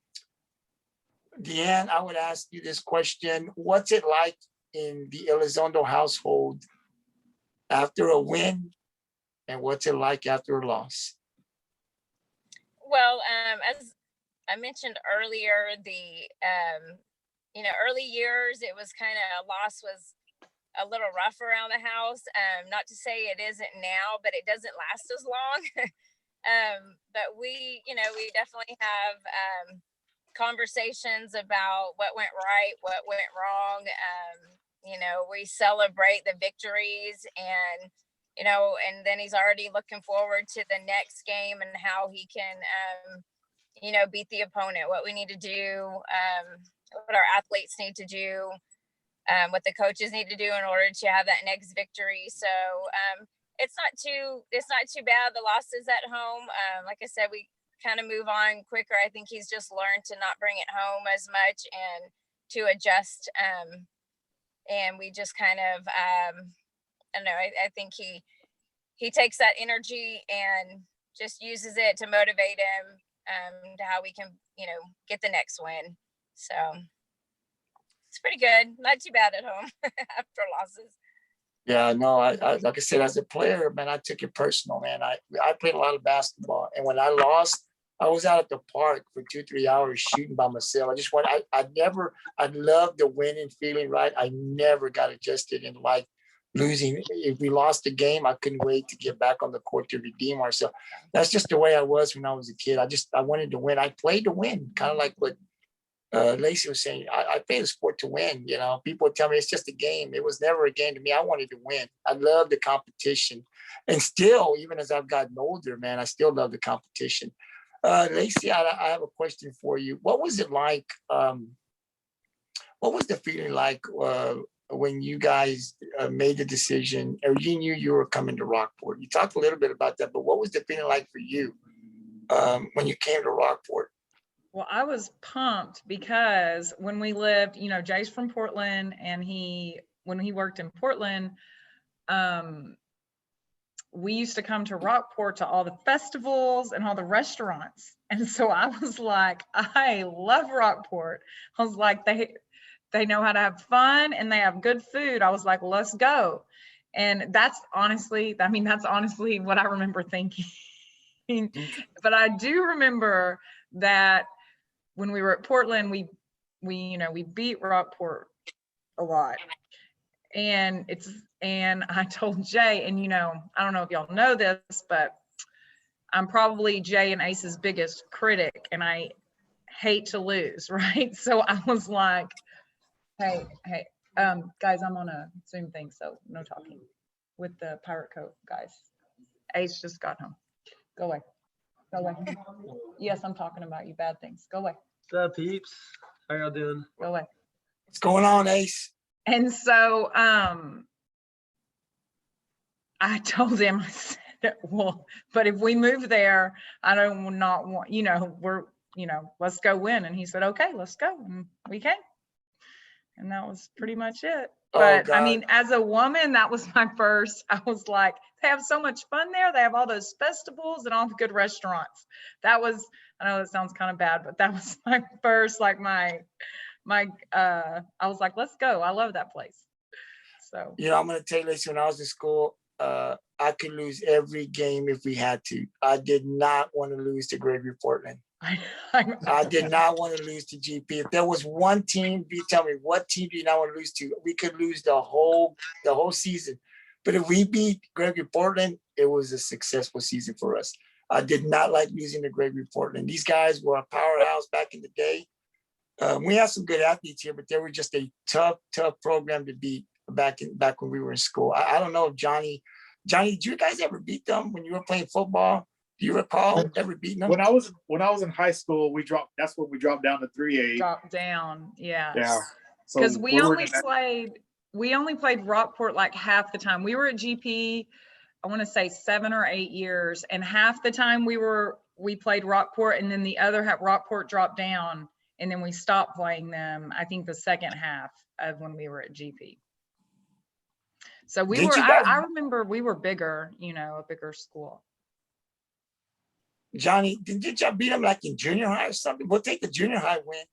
I would ask you this question. What's it like in the Elizondo household after a win, and what's it like after a loss? Well, as I mentioned earlier, early years, it was kind of, loss was a little rough around the house. Not to say it isn't now, but it doesn't last as long. But we definitely have conversations about what went right, what went wrong. We celebrate the victories, and then he's already looking forward to the next game and how he can, beat the opponent, what we need to do, what our athletes need to do, what the coaches need to do in order to have that next victory. So it's not too bad, the losses at home. Like I said, we kind of move on quicker. I think he's just learned to not bring it home as much and to adjust. And we just kind of, I don't know, I think he takes that energy and just uses it to motivate him to how we can, get the next win. So it's pretty good. Not too bad at home after losses. Yeah, no, I like I said, as a player, man, I took it personal, man. I played a lot of basketball, and when I lost, I was out at the park for 2-3 hours shooting by myself. I loved the winning feeling, right? I never got adjusted in like losing. If we lost the game, I couldn't wait to get back on the court to redeem ourselves. That's just the way I was when I was a kid. I wanted to win. I played to win, kind of like what Lacy was saying. I played the sport to win. People would tell me it's just a game. It was never a game to me. I wanted to win. I love the competition, and still, even as I've gotten older, man, I still love the competition. Lacy, I have a question for you. What was it like? What was the feeling like when you guys made the decision, or you knew you were coming to Rockport? You talked a little bit about that, but what was the feeling like for you when you came to Rockport? Well, I was pumped because when we lived, Jay's from Portland, and when he worked in Portland, we used to come to Rockport to all the festivals and all the restaurants. And so I was like, I love Rockport. I was like, they know how to have fun and they have good food. I was like, let's go. And that's honestly what I remember thinking. But I do remember that when we were at Portland, we beat Rockport a lot. And I told Jay, and I don't know if y'all know this, but I'm probably Jay and Ace's biggest critic, and I hate to lose, right? So I was like, hey, guys, I'm on a Zoom thing, so no talking with the Pirate Cove guys. Ace just got home. Go away. Go away. Yes, I'm talking about you bad things. Go away. What's up, peeps? How y'all doing? Go away. What's going on, Ace? And so I told him, I said, well, but if we move there, I don't not want, let's go win. And he said, okay, let's go. And we came. And that was pretty much it. But I mean, as a woman, that was my first. I was like, they have so much fun there. They have all those festivals and all the good restaurants. That was, I know that sounds kind of bad, but that was my first, like I was like, let's go. I love that place. So, I'm going to tell you this, when I was in school, I could lose every game if we had to. I did not want to lose to Gabriel Portland. I did not want to lose to GP. If there was one team, you tell me, what team do you not want to lose to? We could lose the whole season. But if we beat Gabriel Portland, it was a successful season for us. I did not like losing to Gabriel Portland. These guys were a powerhouse back in the day. We had some good athletes here, but they were just a tough program to beat back when we were in school. I don't know if Johnny, did you guys ever beat them when you were playing football? Do you recall ever beating them? When I was in high school, that's when we dropped down to 3A. Dropped down, yeah. Yeah. Because So we only played Rockport like half the time. We were at GP, I want to say 7 or 8 years, and half the time we played Rockport, and then the other half Rockport dropped down, and then we stopped playing them. I think the second half of when we were at GP. So I remember we were bigger, a bigger school. Johnny, did y'all beat them like in junior high or something? We'll take the junior high win.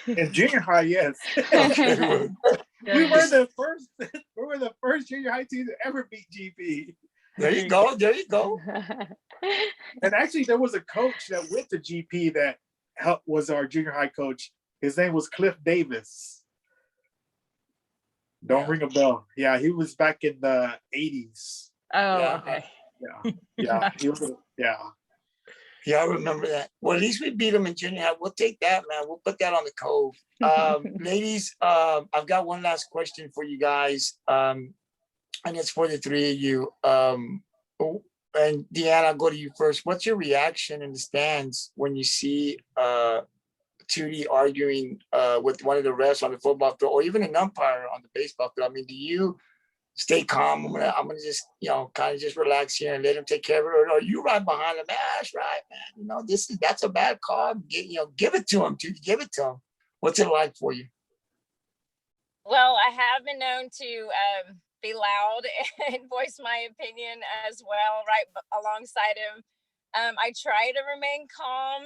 In junior high, yes. Okay. We were the first junior high team to ever beat GP. There you go. And actually, there was a coach that went to GP that was our junior high coach. His name was Cliff Davis. Don't ring a bell. Yeah, he was back in the 80s. Oh, Yeah. okay. Yeah. He was. Yeah. Yeah, I remember that. Well, at least we beat them in junior high. We'll take that, man. We'll put that on the Cove. Ladies, I've got one last question for you guys. And it's for the three of you. And DeeAnn, I'll go to you first. What's your reaction in the stands when you see Tootie arguing with one of the refs on the football field, or even an umpire on the baseball field? I mean, do you stay calm? I'm gonna just, kind of just relax here and let him take care of it, or are you right behind him? Man, that's right, man. That's a bad call. Give it to him, Tootie. Give it to him. What's it like for you? Well, I have been known to be loud and voice my opinion as well, right alongside him. I try to remain calm,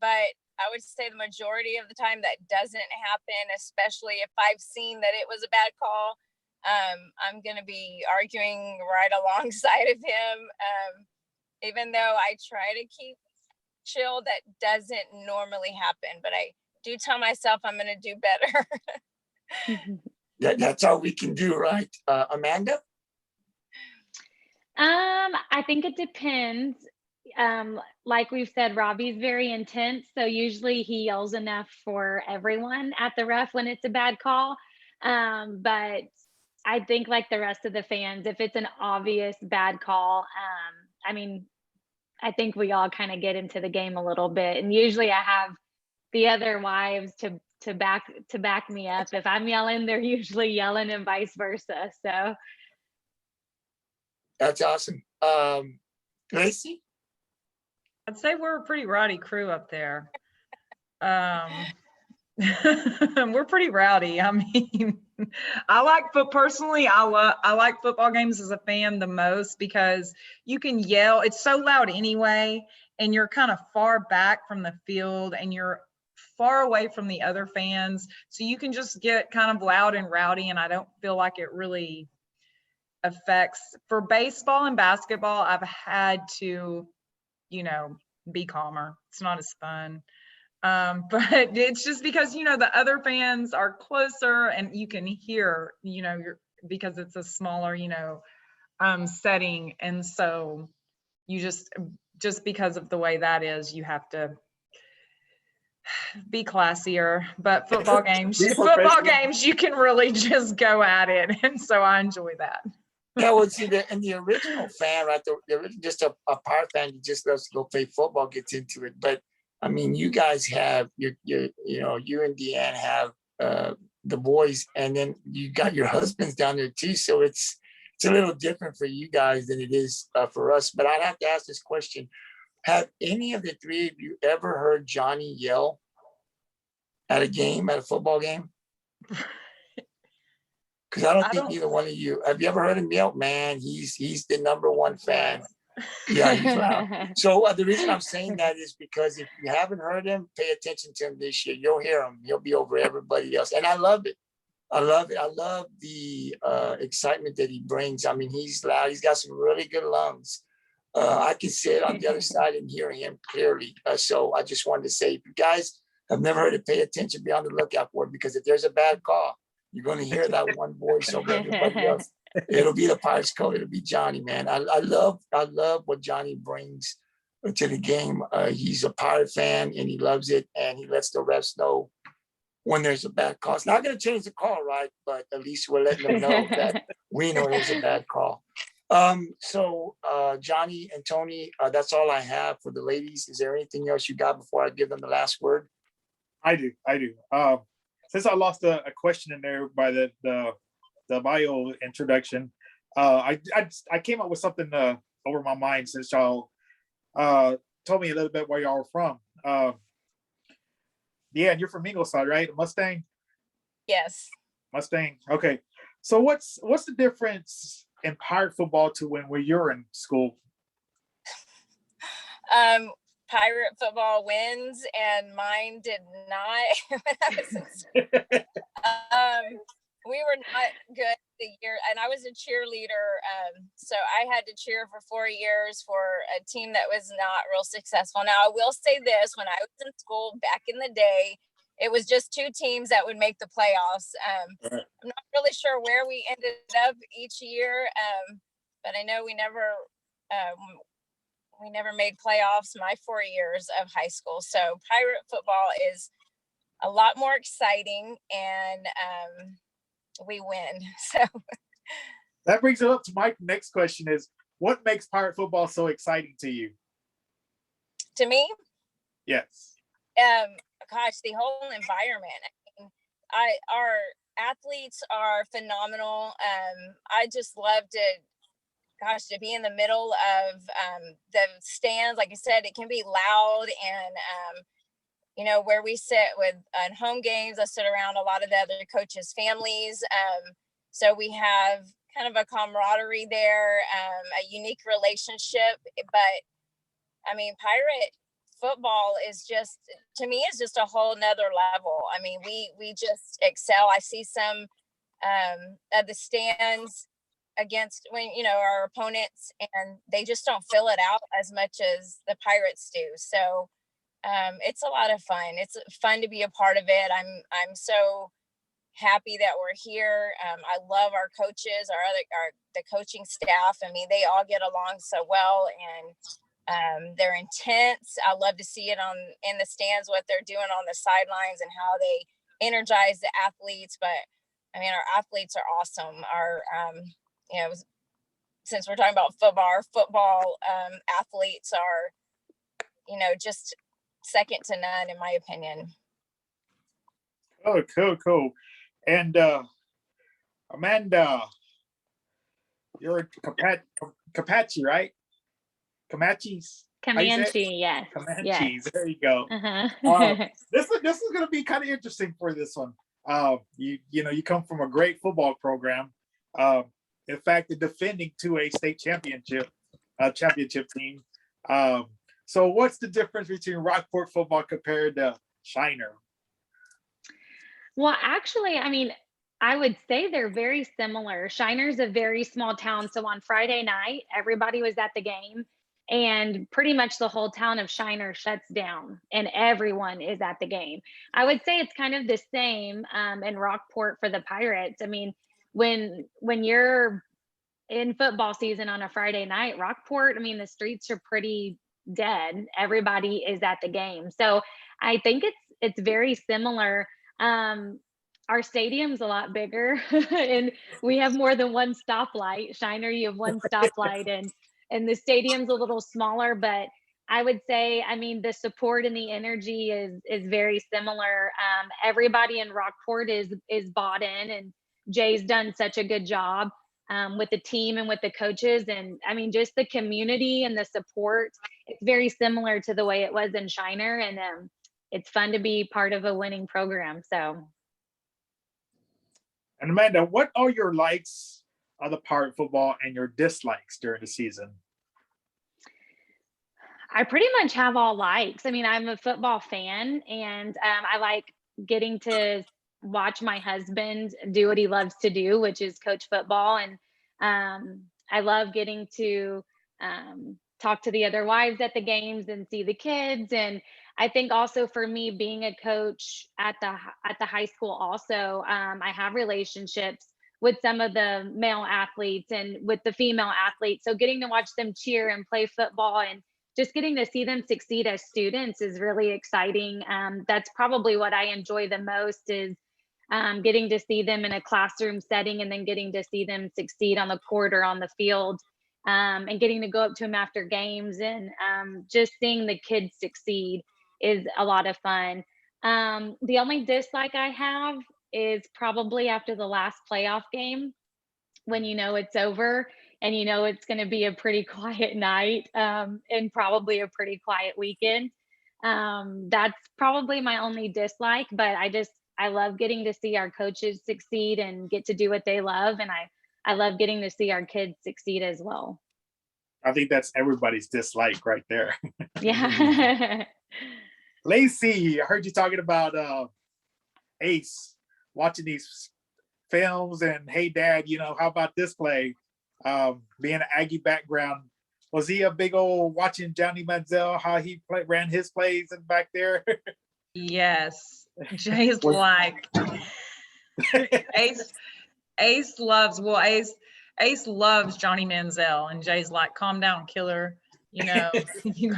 but I would say the majority of the time that doesn't happen, especially if I've seen that it was a bad call. I'm going to be arguing right alongside of him. Even though I try to keep chill, that doesn't normally happen, but I do tell myself I'm going to do better. That's all we can do, right? Amanda? I think it depends. Like we've said, Robbie's very intense, so usually he yells enough for everyone at the ref when it's a bad call. But I think, like the rest of the fans, if it's an obvious bad call, I think we all kind of get into the game a little bit, and usually I have the other wives to back me up. If I'm yelling, they're usually yelling, and vice versa. So That's awesome. Lacy? I'd say we're a pretty rowdy crew up there. We're pretty rowdy. I mean, I like football games as a fan the most because you can yell. It's so loud anyway, and you're kind of far back from the field and you're far away from the other fans. So you can just get kind of loud and rowdy, and I don't feel like it really affects, for baseball and basketball, I've had to, be calmer. It's not as fun. But it's just because, the other fans are closer and you can hear, because it's a smaller, setting. And so you just because of the way that is, you have to be classier. But football games, you can really just go at it. And so I enjoy that. Yeah, well, see, the original fan, right? Just a Pirate fan, you just loves to go play football, gets into it. But I mean, you guys have you and DeeAnn have the boys, and then you got your husbands down there too. So it's a little different for you guys than it is for us. But I'd have to ask this question: have any of the three of you ever heard Johnny yell at a football game? Because I don't think either one of you have you ever heard him yell. Man, he's the number one fan. Yeah, he's loud. So the reason I'm saying that is because if you haven't heard him, pay attention to him this year. You'll hear him. He'll be over everybody else, and I love it. I love it. I love the excitement that he brings. I mean, he's loud. He's got some really good lungs. I can sit on the other side and hear him clearly. So I just wanted to say, if you guys have never heard it, pay attention, be on the lookout for it, because if there's a bad call, you're going to hear that one voice over everybody else. It'll be the Pirates coach. It'll be Johnny, man. I love what Johnny brings to the game. He's a Pirate fan and he loves it, and he lets the refs know when there's a bad call. It's not going to change the call, right? But at least we're letting them know that we know there's a bad call. So Johnny and Tony, that's all I have for the ladies. Is there anything else you got before I give them the last word? I do. Since I lost a question in there by the bio introduction, I came up with something over my mind since y'all told me a little bit where y'all were from. Yeah, and you're from Ingleside, right? Mustang? Yes. Mustang. Okay. So what's the difference in Pirate football to when you're in school? Pirate football wins, and mine did not. When I was in school. We were not good the year, and I was a cheerleader, so I had to cheer for 4 years for a team that was not real successful. Now, I will say this: when I was in school back in the day, it was just 2 teams that would make the playoffs. I'm not really sure where we ended up each year, but I know we never made playoffs my 4 years of high school. So Pirate football is a lot more exciting, and we win. So that brings it up to my next question: is what makes Pirate football so exciting to you? To me? Yes. Gosh, the whole environment. I mean, our athletes are phenomenal. I just love to be in the middle of the stands. Like I said, it can be loud, and where we sit on home games, I sit around a lot of the other coaches' families. So we have kind of a camaraderie there, a unique relationship. But I mean, Pirate football is just, to me, is just a whole nother level. I mean, we just excel. I see some of the stands against our opponents, and they just don't fill it out as much as the Pirates do. So it's a lot of fun. It's fun to be a part of it. I'm so happy that we're here. I love our coaches, the coaching staff. I mean, they all get along so well, and they're intense. I love to see it in the stands, what they're doing on the sidelines and how they energize the athletes. But I mean, our athletes are awesome. Our since we're talking about football, our football athletes are, just second to none, in my opinion. Oh, cool. And Amanda, you're a Comanche, right? Comanches? Comanche, yes. Comanches, yes. There you go. Uh-huh. This is going to be kind of interesting for this one. You come from a great football program. In fact, the defending 2A state championship team. So what's the difference between Rockport football compared to Shiner? Well, actually, I mean, I would say they're very similar. Shiner's a very small town. So on Friday night, everybody was at the game, and pretty much the whole town of Shiner shuts down and everyone is at the game. I would say it's kind of the same in Rockport for the Pirates. I mean, when you're in football season on a Friday night, Rockport, I mean, the streets are pretty dead. Everybody is at the game. So I think it's very similar. Um, our stadium's a lot bigger and we have more than one stoplight. Shiner, you have one stoplight, and the stadium's a little smaller, but I would say, I mean, the support and the energy is very similar. Everybody in Rockport is bought in, and Jay's done such a good job with the team and with the coaches. And I mean, just the community and the support, it's very similar to the way it was in Shiner. And it's fun to be part of a winning program. So. And Amanda, what are your likes of the Pirate football and your dislikes during the season? I pretty much have all likes. I mean, I'm a football fan, and I like getting to watch my husband do what he loves to do, which is coach football. And I love getting to talk to the other wives at the games and see the kids. And I think also for me, being a coach at the high school, also I have relationships with some of the male athletes and with the female athletes. So getting to watch them cheer and play football and just getting to see them succeed as students is really exciting. That's probably what I enjoy the most, is getting to see them in a classroom setting and then getting to see them succeed on the court or on the field, and getting to go up to them after games, and just seeing the kids succeed is a lot of fun. The only dislike I have is probably after the last playoff game, when you know it's over and you know it's going to be a pretty quiet night, and probably a pretty quiet weekend. That's probably my only dislike, but I love getting to see our coaches succeed and get to do what they love. And I love getting to see our kids succeed as well. I think that's everybody's dislike right there. Yeah. Lacy, I heard you talking about Ace, watching these films, and hey dad, how about this play? Being an Aggie background, was he a big old watching Johnny Manziel, how he ran his plays and back there? Yes. Jay's like Ace loves Johnny Manziel, and Jay's like, calm down, killer. You got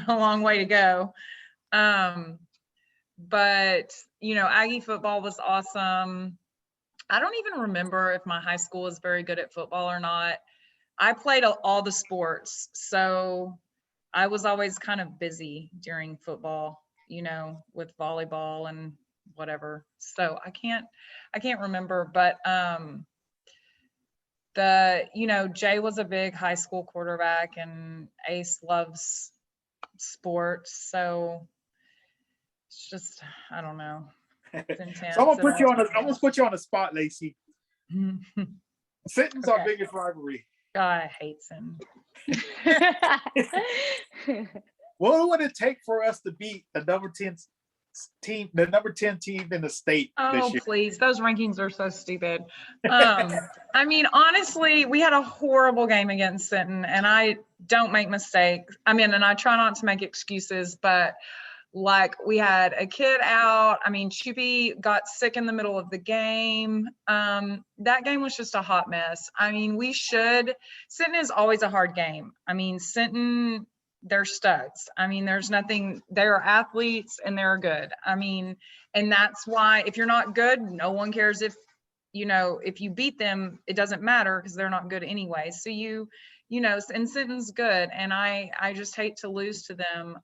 a long way to go. But Aggie football was awesome. I don't even remember if my high school was very good at football or not. I played all the sports, so I was always kind of busy during football, with volleyball and whatever. So I can't remember, but Jay was a big high school quarterback, and Ace loves sports, so it's just, I don't know. It's intense. So I'm gonna put you on the spot, Lacy. Sitton's our biggest rivalry. God, I hate him. What would it take for us to beat the number 10 team in the state this year? Please, those rankings are so stupid. I mean, honestly, we had a horrible game against Sinton, and I don't make mistakes. I mean, and I try not to make excuses, but like, we had a kid out. I mean, Chupi got sick in the middle of the game. That game was just a hot mess. I mean, Sinton is always a hard game. I mean, Sinton, they're studs. I mean, they're athletes and they're good. I mean, and that's why if you're not good, no one cares if you beat them, it doesn't matter because they're not good anyway. So and Sinton's good. And I just hate to lose to them.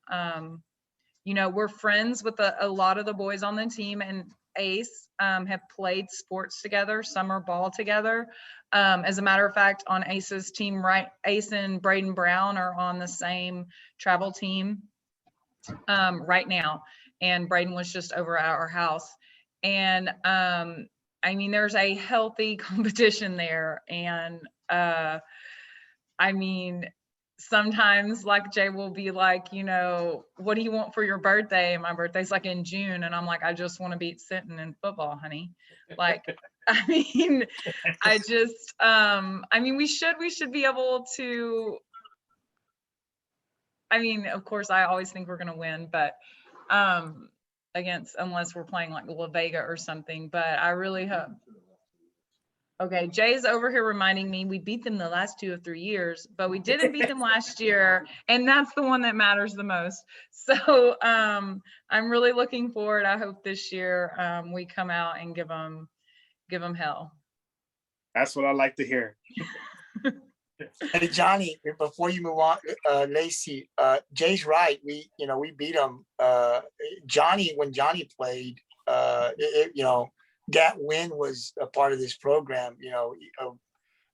We're friends with a lot of the boys on the team, and Ace have played sports together, summer ball together. As a matter of fact, on Ace's team, Ace and Braden Brown are on the same travel team right now. And Braden was just over at our house. And I mean, there's a healthy competition there. And I mean, sometimes like Jay will be like, what do you want for your birthday? And my birthday's like in June. And I'm like, I just want to beat Sinton in football, honey. Like, I mean, we should be able to, of course, I always think we're going to win, but unless we're playing like La Vega or something, but I really hope. Okay, Jay's over here reminding me we beat them the last 2 or 3 years, but we didn't beat them last year, and that's the one that matters the most. So I'm really looking forward. I hope this year we come out and give them hell. That's what I like to hear. Hey, Johnny, before you move on, Lacy, Jay's right. We beat them. Johnny, when Johnny played, that win was a part of this program,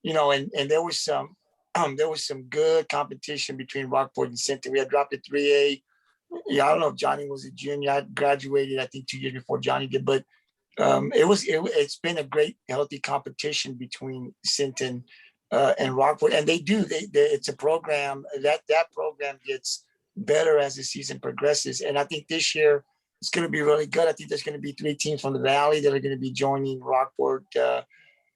and there was some good competition between Rockport and Sinton. We had dropped to 3A. Yeah, I don't know if Johnny was a junior. I graduated, I think, 2 years before Johnny did, but it's been a great, healthy competition between Sinton and Rockport, and it's a program that program gets better as the season progresses, and I think this year it's going to be really good. I think there's going to be 3 teams from the Valley that are going to be joining Rockport.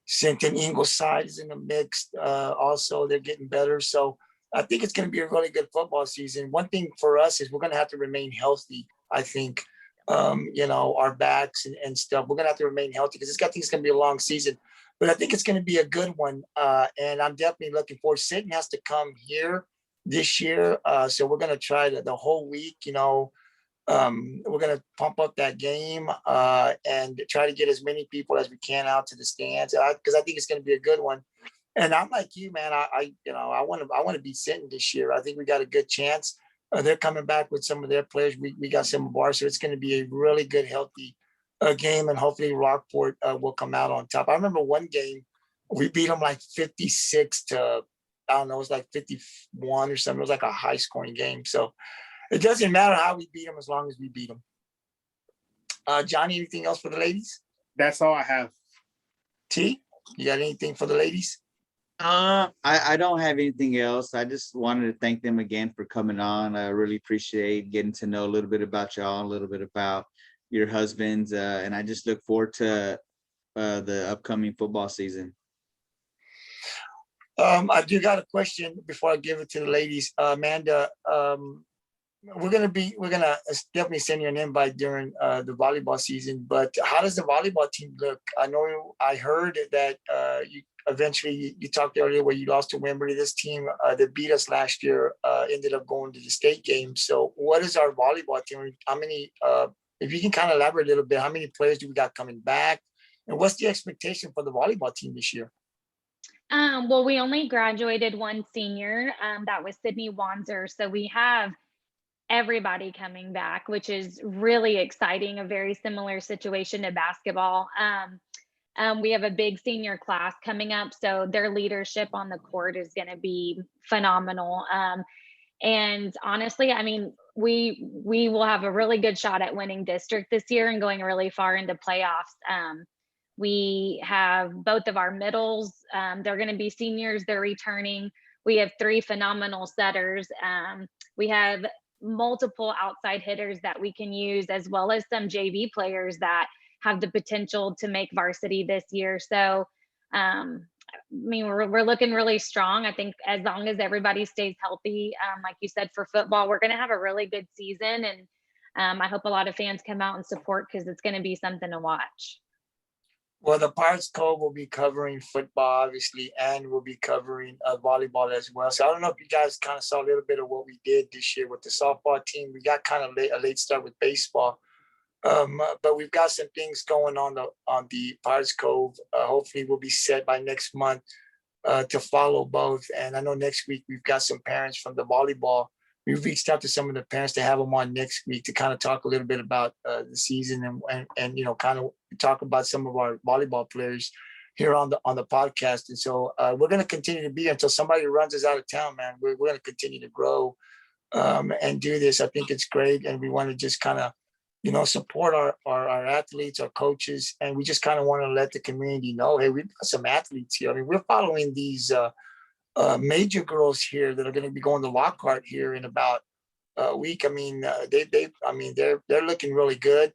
Sinton, Ingleside is in the mix. Also, they're getting better. So I think it's going to be a really good football season. One thing for us is we're going to have to remain healthy. I think, our backs and stuff, we're going to have to remain healthy because I think it's going to be a long season. But I think it's going to be a good one. And I'm definitely looking forward. Sinton has to come here this year. So we're going to try the whole week, we're going to pump up that game and try to get as many people as we can out to the stands because I think it's going to be a good one. And I'm like you, man. I want to beat Sinton this year. I think we got a good chance. They're coming back with some of their players. We got some of ours, so it's going to be a really good, healthy game, and hopefully Rockport will come out on top. I remember one game we beat them like 56 to, I don't know, it was like 51 or something. It was like a high scoring game. So it doesn't matter how we beat them as long as we beat them. Johnny, anything else for the ladies? That's all I have. T, you got anything for the ladies? I don't have anything else. I just wanted to thank them again for coming on. I really appreciate getting to know a little bit about y'all, a little bit about your husbands, and I just look forward to the upcoming football season. I do got a question before I give it to the ladies. Amanda, we're gonna definitely send you an invite during the volleyball season. But how does the volleyball team look? I heard that you talked earlier where you lost to Wimberley. This team that beat us last year ended up going to the state game. So what is our volleyball team? How many? If you can kind of elaborate a little bit, how many players do we got coming back, and what's the expectation for the volleyball team this year? Well, we only graduated one senior. That was Sydney Wanzer. So we have everybody coming back, which is really exciting. A very similar situation to basketball. We have a big senior class coming up, so their leadership on the court is going to be phenomenal. And honestly, we will have a really good shot at winning district this year and going really far into playoffs. We have both of our middles. They're going to be seniors. They're returning. We have 3 phenomenal setters. We have multiple outside hitters that we can use, as well as some JV players that have the potential to make varsity this year. So, we're looking really strong. I think as long as everybody stays healthy, like you said, for football, we're going to have a really good season. And I hope a lot of fans come out and support because it's going to be something to watch. Well, the Pirates Cove will be covering football, obviously, and we'll be covering volleyball as well. So I don't know if you guys kind of saw a little bit of what we did this year with the softball team. We got kind of a late start with baseball. But we've got some things going on the Pirates Cove. Hopefully we'll be set by next month to follow both. And I know next week we've got some parents from the volleyball. We've reached out to some of the parents to have them on next week to kind of talk a little bit about the season and kind of talk about some of our volleyball players here on the podcast. And so we're going to continue to be here until somebody runs us out of town, man. We're going to continue to grow and do this. I think it's great. And we want to just kind of, support our athletes, our coaches. And we just kind of want to let the community know, hey, we've got some athletes here. We're following these major girls here that are going to be going to Lockhart here in about a week. I mean, they're looking really good.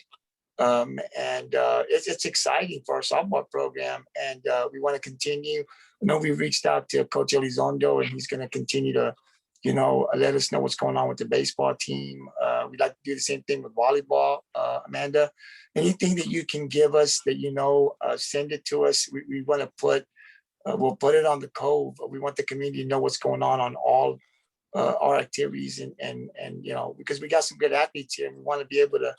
It's exciting for our softball program, and we want to continue. I know we reached out to Coach Elizondo, and he's going to continue to, let us know what's going on with the baseball team. We'd like to do the same thing with volleyball. Amanda, anything that you can give us that send it to us. We want to put, we'll put it on the Cove. We want the community to know what's going on all our activities, and because we got some good athletes here, and we want to be able to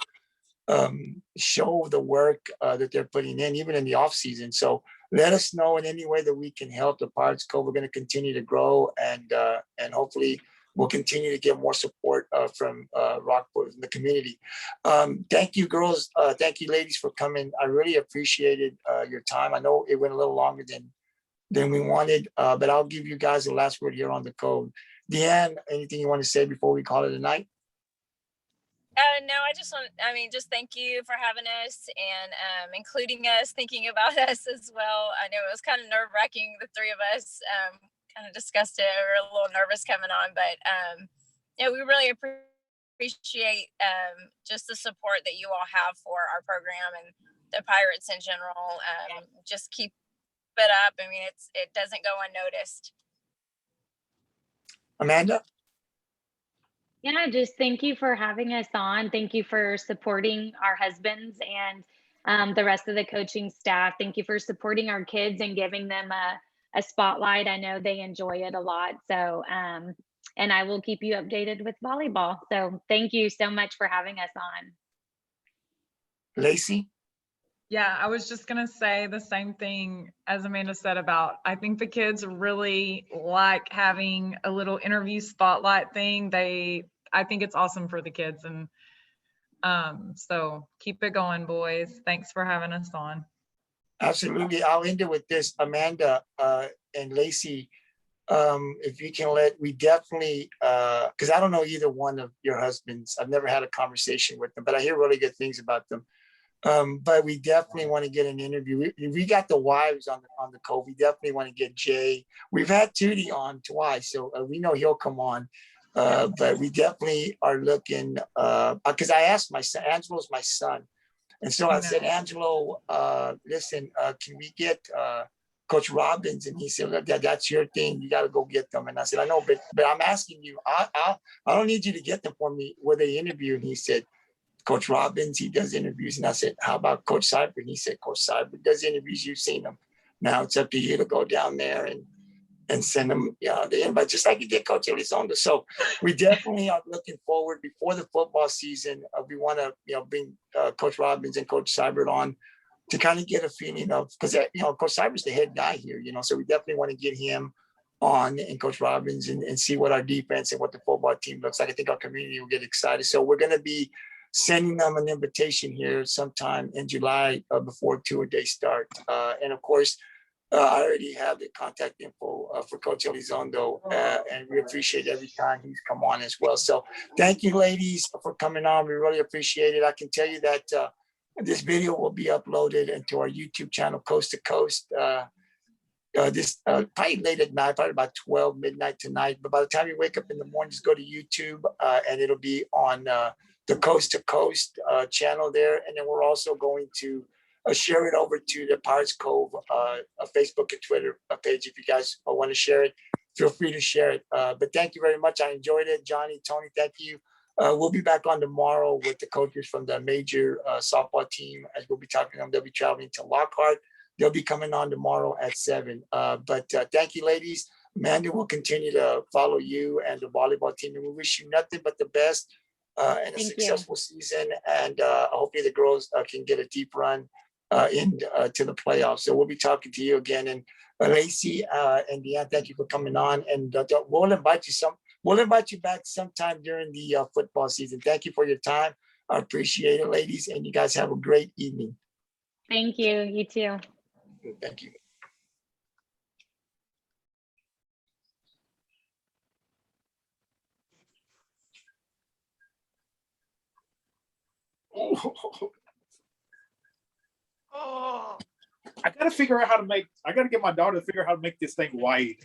show the work that they're putting in, even in the off season. So let us know in any way that we can help the Pirates Cove. We're going to continue to grow, and hopefully we'll continue to get more support from Rockport and the community. Thank you, girls. Thank you, ladies, for coming. I really appreciated your time. I know it went a little longer than we wanted, but I'll give you guys the last word here on the Cove. DeeAnn, anything you want to say before we call it a night? No, just thank you for having us and including us, thinking about us as well. I know it was kind of nerve-wracking, the three of us kind of discussed it. We were a little nervous coming on, but we really appreciate just the support that you all have for our program and the Pirates in general. Just keep it up. I mean, it doesn't go unnoticed. Amanda? Yeah, just thank you for having us on. Thank you for supporting our husbands and the rest of the coaching staff. Thank you for supporting our kids and giving them a spotlight. I know they enjoy it a lot. So, and I will keep you updated with volleyball. So thank you so much for having us on. Lacy? Yeah, I was just going to say the same thing as Amanda said about, I think the kids really like having a little interview spotlight thing. I think it's awesome for the kids. And so keep it going, boys. Thanks for having us on. Absolutely. I'll end it with this, Amanda and Lacy. If you can we definitely, because I don't know either one of your husbands. I've never had a conversation with them, but I hear really good things about them. But we definitely want to get an interview. We got the wives on the Cove. We definitely want to get Jay. We've had Tootie on twice, so we know he'll come on. But we definitely are looking, because I asked my son, Angelo's my son. And so I said, Angelo, listen, can we get Coach Robbins? And he said, look, that's your thing. You got to go get them. And I said, I know, but I'm asking you, I don't need you to get them for me. Where they interview? And he said, Coach Robbins, he does interviews. And I said, how about Coach Seibert? And he said, Coach Seibert does interviews. You've seen them. Now it's up to you to go down there and send them the invite, just like you did Coach Elizondo. So we definitely are looking forward before the football season. We want to, bring Coach Robbins and Coach Seibert on to kind of get a feeling of, because, Coach Seibert's the head guy here, so we definitely want to get him on and Coach Robbins and see what our defense and what the football team looks like. I think our community will get excited. So we're going to be sending them an invitation here sometime in July before tour day start. And of course, I already have the contact info for Coach Elizondo, and we appreciate every time he's come on as well. So thank you, ladies, for coming on. We really appreciate it. I can tell you that this video will be uploaded into our YouTube channel, Coast to Coast, this probably late at night, probably about 12 midnight tonight. But by the time you wake up in the morning, just go to YouTube and it'll be on the Coast to Coast channel there. And then we're also going to share it over to the Pirates Cove Facebook and Twitter page. If you guys want to share it, feel free to share it. But thank you very much. I enjoyed it. Johnny, Tony, thank you. We'll be back on tomorrow with the coaches from the major softball team, as we'll be talking to them. They'll be traveling to Lockhart. They'll be coming on tomorrow at 7. But thank you, ladies. Amanda will continue to follow you and the volleyball team. And we wish you nothing but the best and a successful season. And hopefully the girls can get a deep run to the playoffs. So we'll be talking to you again. And Lacy and DeeAnn, thank you for coming on. And we'll invite you back sometime during the football season. Thank you for your time. I appreciate it, ladies. And you guys have a great evening. Thank you. You too. Thank you. Oh, I gotta get my daughter to figure out how to make this thing wide.